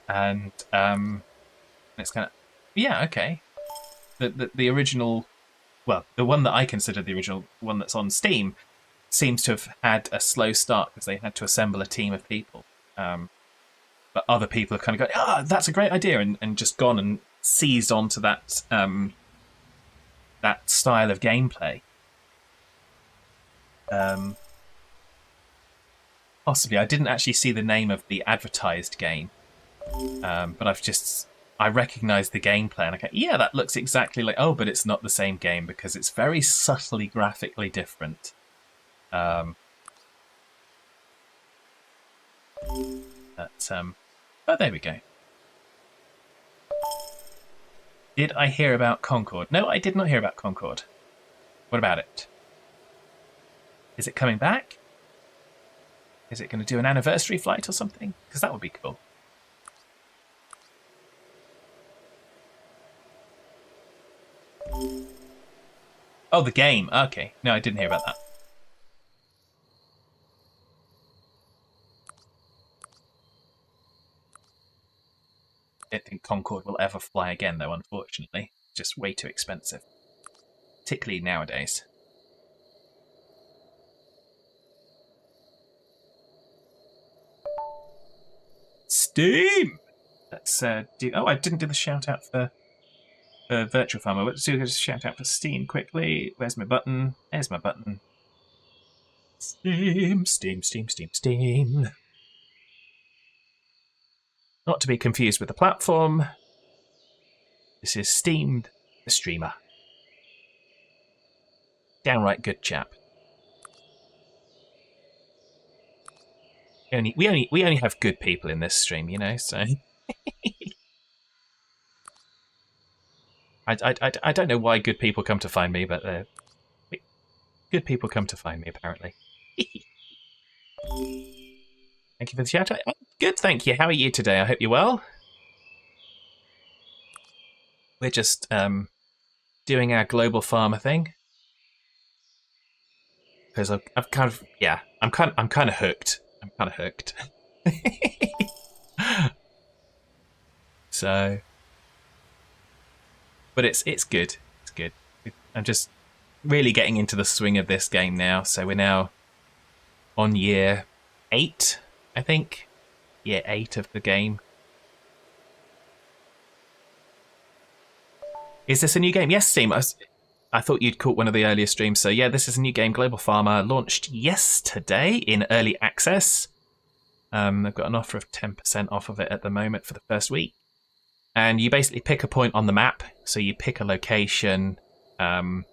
and it's kind of yeah, okay. The original, well, the one that I consider the original one that's on Steam seems to have had a slow start because they had to assemble a team of people. But other people have kind of gone, that's a great idea, and just gone and seized onto that that style of gameplay. Possibly, I didn't actually see the name of the advertised game, but I recognise the gameplay, and I go, yeah, that looks exactly like. Oh, but it's not the same game because it's very subtly graphically different. But there we go. Did I hear about Concord? No, I did not hear about Concord. What about it? Is it coming back? Is it going to do an anniversary flight or something? Because that would be cool. Oh, the game. Okay. No, I didn't hear about that. I don't think Concorde will ever fly again, though, unfortunately. Just way too expensive. Particularly nowadays. Steam. Let's do. Oh, I didn't do the shout out for Virtual Farmer. Let's do a shout out for Steam quickly. Where's my button? There's my button. Steam, Steam, Steam, Steam, Steam. Not to be confused with the platform. This is Steam, the streamer. Downright good chap. We only have good people in this stream, you know. So I don't know why good people come to find me, but good people come to find me apparently. Thank you for the shout out. Good, thank you. How are you today? I hope you're well. We're just doing our global farmer thing because I'm kind of hooked. I'm kind of hooked. So, but it's good. It's good. I'm just really getting into the swing of this game now. So we're now on year 8, I think. Year 8 of the game. Is this a new game? Yes, Steam. I thought you'd caught one of the earlier streams. So yeah, this is a new game. Global Farmer launched yesterday in early access. They've got an offer of 10% off of it at the moment for the first week. And you basically pick a point on the map. So you pick a location, and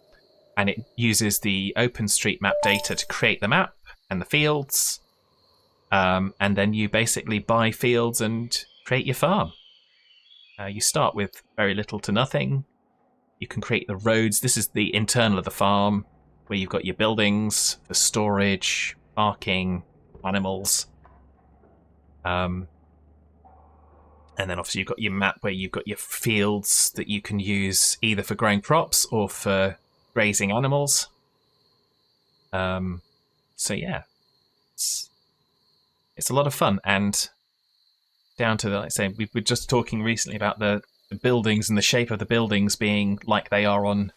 it uses the OpenStreetMap data to create the map and the fields. And then you basically buy fields and create your farm. You start with very little to nothing. You can create the roads. This is the internal of the farm, where you've got your buildings for storage, parking, animals. And then obviously you've got your map where you've got your fields that you can use either for growing crops or for grazing animals. So yeah, it's a lot of fun. And down to, like I say, we were just talking recently about the buildings and the shape of the buildings being like they are on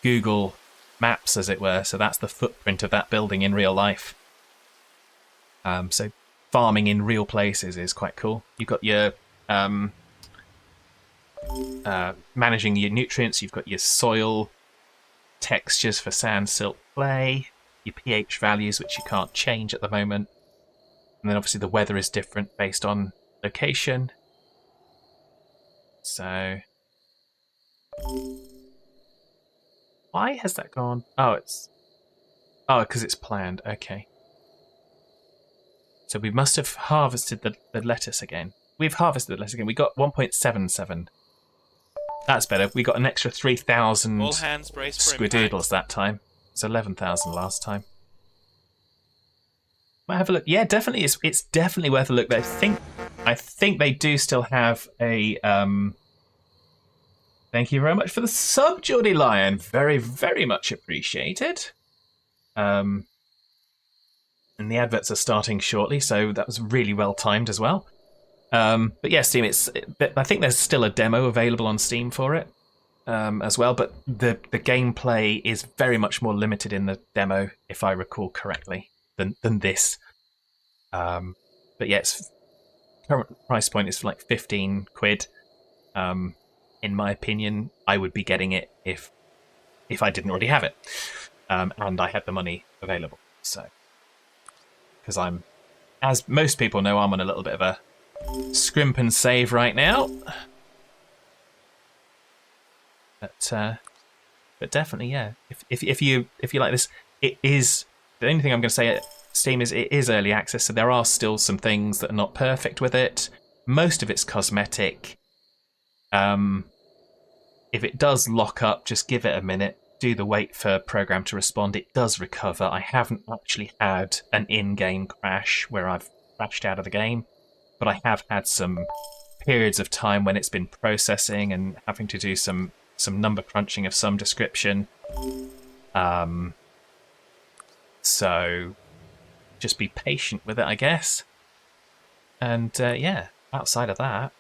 Google Maps, as it were. So that's the footprint of that building in real life. So farming in real places is quite cool. You've got your managing your nutrients. You've got your soil textures for sand, silt, clay. Your pH values, which you can't change at the moment. And then obviously the weather is different based on location. So why has that gone? Oh, because it's planned. Okay. So we must have harvested the lettuce again. We've harvested the lettuce again. We got 1.77. That's better. We got an extra 3,000 All hands brace for squidoodles impact. that time. It's 11,000 last time. Might have a look. Yeah, definitely. It's definitely worth a look. I think they do still have a. Thank you very much for the sub, Geordie Lion. Very, very much appreciated. And the adverts are starting shortly, so that was really well timed as well. But yeah, Steam. I think there's still a demo available on Steam for it as well. But the gameplay is very much more limited in the demo, if I recall correctly, than this. But yeah, its current price point is like 15 quid. In my opinion, I would be getting it if I didn't already have it, and I had the money available. So, because I'm, as most people know, I'm on a little bit of a scrimp and save right now. But definitely, yeah. If you like this, it is the only thing I'm going to say at Steam is it is early access, so there are still some things that are not perfect with it. Most of it's cosmetic. If it does lock up, just give it a minute. Do the wait for program to respond. It does recover. I haven't actually had an in-game crash where I've crashed out of the game, but I have had some periods of time when it's been processing and having to do some number crunching of some description. So just be patient with it, I guess. And yeah, outside of that,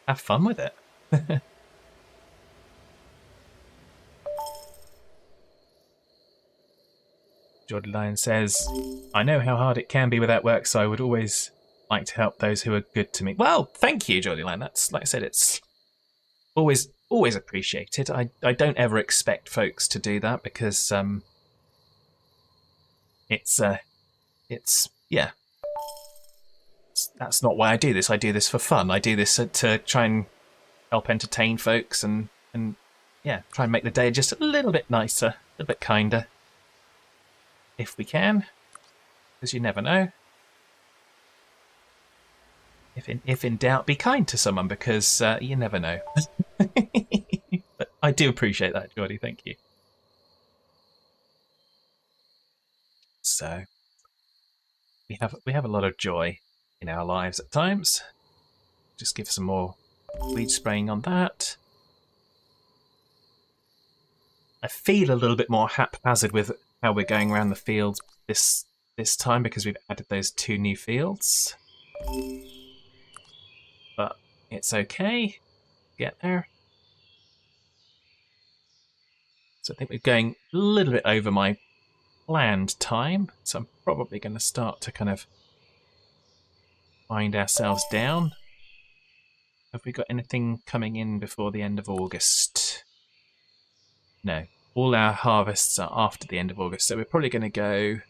have fun with it. Jordan Lyon says, I know how hard it can be without work, so I would always like to help those who are good to me. Well, thank you, Geordie Line. That's, like I said, it's always appreciated. I don't ever expect folks to do that because it's yeah. That's not why I do this. I do this for fun. I do this to try and help entertain folks and yeah, try and make the day just a little bit nicer, a little bit kinder, if we can, because you never know. If in doubt, be kind to someone, because you never know. But I do appreciate that, Geordie. Thank you. So we have a lot of joy in our lives at times. Just give some more weed spraying on that. I feel a little bit more haphazard with how we're going around the fields this time because we've added those 2 new fields. But it's okay. Get there. So I think we're going a little bit over my planned time. So I'm probably going to start to kind of wind ourselves down. Have we got anything coming in before the end of August? No. All our harvests are after the end of August. So we're probably going to go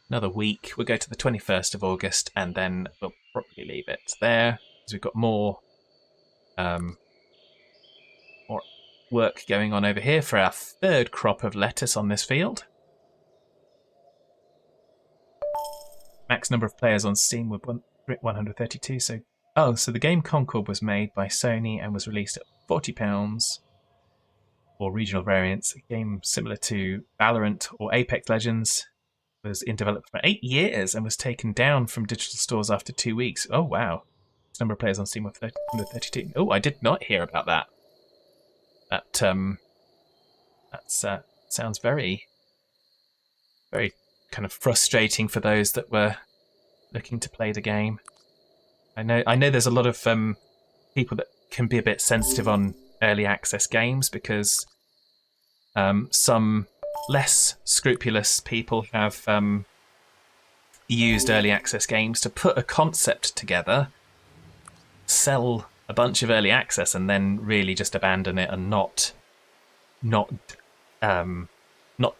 another week. We'll go to the 21st of August and then we'll probably leave it there because we've got more work going on over here for our 3rd crop of lettuce on this field. Max number of players on Steam with 132. So the game Concord was made by Sony and was released at £40 for regional variants. A game similar to Valorant or Apex Legends was in development for 8 years and was taken down from digital stores after 2 weeks. Oh wow! Max number of players on Steam with 132. Oh, I did not hear about that. That sounds very, very kind of frustrating for those that were looking to play the game. I know there's a lot of people that can be a bit sensitive on early access games because some less scrupulous people have used early access games to put a concept together, sell a bunch of early access, and then really just abandon it and not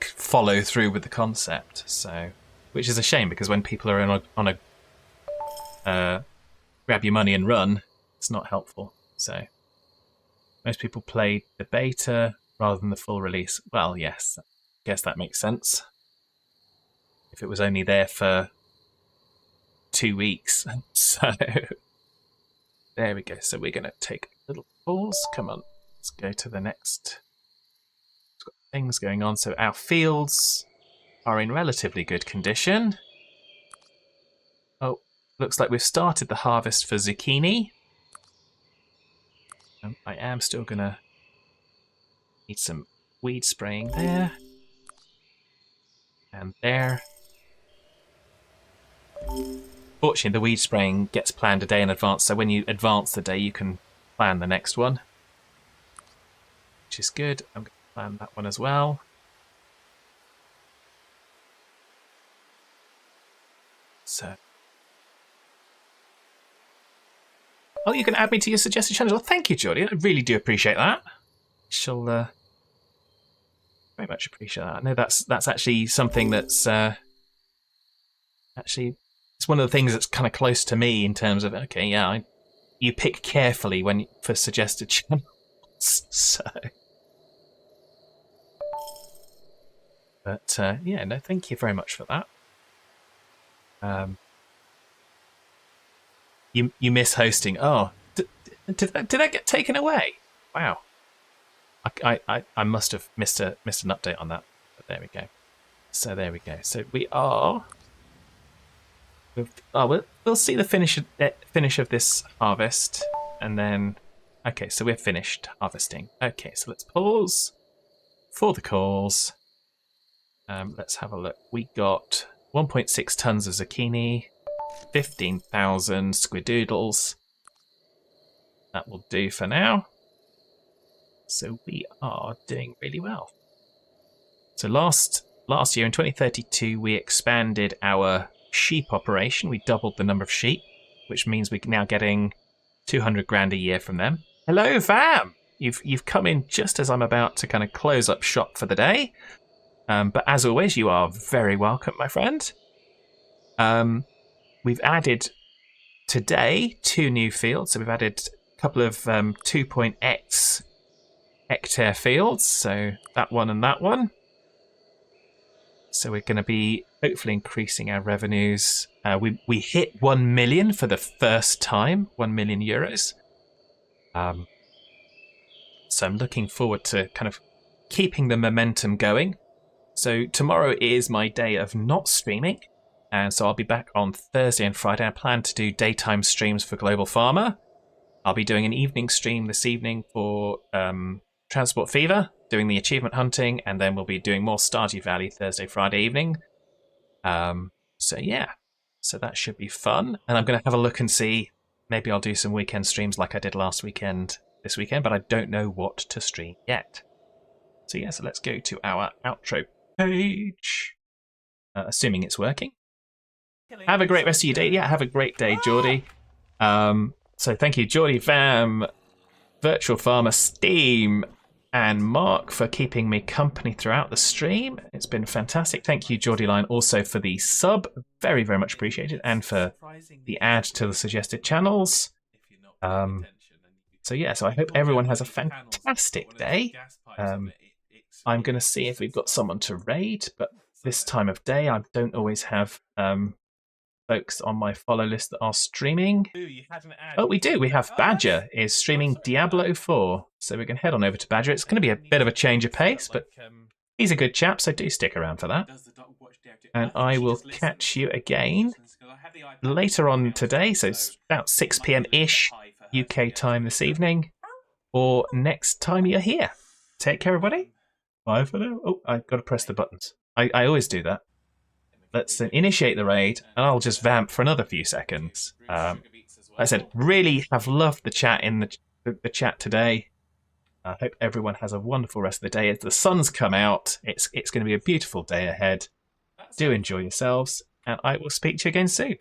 follow through with the concept. So, which is a shame because when people are on a grab your money and run, it's not helpful. So, most people played the beta rather than the full release. Well, yes, I guess that makes sense. If it was only there for 2 weeks, so there we go. So we're going to take a little pause. Come on, let's go to the next. We've got things going on. So our fields are in relatively good condition. Oh, looks like we've started the harvest for zucchini. I am still going to need some weed spraying there. And there. Fortunately, the weed spraying gets planned a day in advance, so when you advance the day, you can plan the next one. Which is good. I'm going to plan that one as well. So. Oh, you can add me to your suggested channel. Well, thank you, Geordie. I really do appreciate that. Shall very much appreciate that. I know that's actually something that's actually it's one of the things that's kind of close to me in terms of okay, yeah, you pick carefully for suggested channels. So, but yeah, no, thank you very much for that. You miss hosting. Oh, did that get taken away? Wow. I must have missed an update on that. But there we go. So there we go. So we are. We'll see the finish of this harvest, and then okay. So we're finished harvesting. Okay, so let's pause for the calls. Let's have a look. We got 1.6 tons of zucchini, 15,000 squidoodles. That will do for now. So we are doing really well. So last year in 2032, we expanded our sheep operation. We doubled the number of sheep, which means we're now getting 200 grand a year from them. Hello, Vam! You've come in just as I'm about to kind of close up shop for the day. But as always, you are very welcome, my friend. We've added today 2 new fields. So we've added a couple of 2.x hectare fields. So that one and that one. So we're going to be hopefully increasing our revenues. We hit 1 million for the first time, 1 million euros. So I'm looking forward to kind of keeping the momentum going. So tomorrow is my day of not streaming. And so I'll be back on Thursday and Friday. I plan to do daytime streams for Global Farmer. I'll be doing an evening stream this evening for Transport Fever, doing the achievement hunting, and then we'll be doing more Stardew Valley Thursday, Friday evening. So yeah, so that should be fun. And I'm going to have a look and see, maybe I'll do some weekend streams like I did last weekend, this weekend, but I don't know what to stream yet. So yeah, so let's go to our outro page, assuming it's working. Have a great rest of your day. Yeah, have a great day, Geordie. So thank you, Geordie, Vam, Virtual Farmer, Steam, and Mark for keeping me company throughout the stream. It's been fantastic. Thank you, Geordie Line, also for the sub. Very, very much appreciated. And for the add to the suggested channels. So yeah, so I hope everyone has a fantastic day. I'm going to see if we've got someone to raid, but this time of day I don't always have folks on my follow list that are streaming. Oh, we do. We have Badger is streaming Diablo 4. So we can head on over to Badger. It's going to be a bit of a change of pace, but he's a good chap, so do stick around for that. And I will catch you again later on today, so about 6 p.m.-ish UK time this evening, or next time you're here. Take care, everybody. Bye for now. Oh, I've got to press the buttons. I always do that. Let's initiate the raid, and I'll just vamp for another few seconds. Like I said, really have loved the chat in the chat today. I hope everyone has a wonderful rest of the day. As the sun's come out, it's going to be a beautiful day ahead. Do enjoy yourselves, and I will speak to you again soon.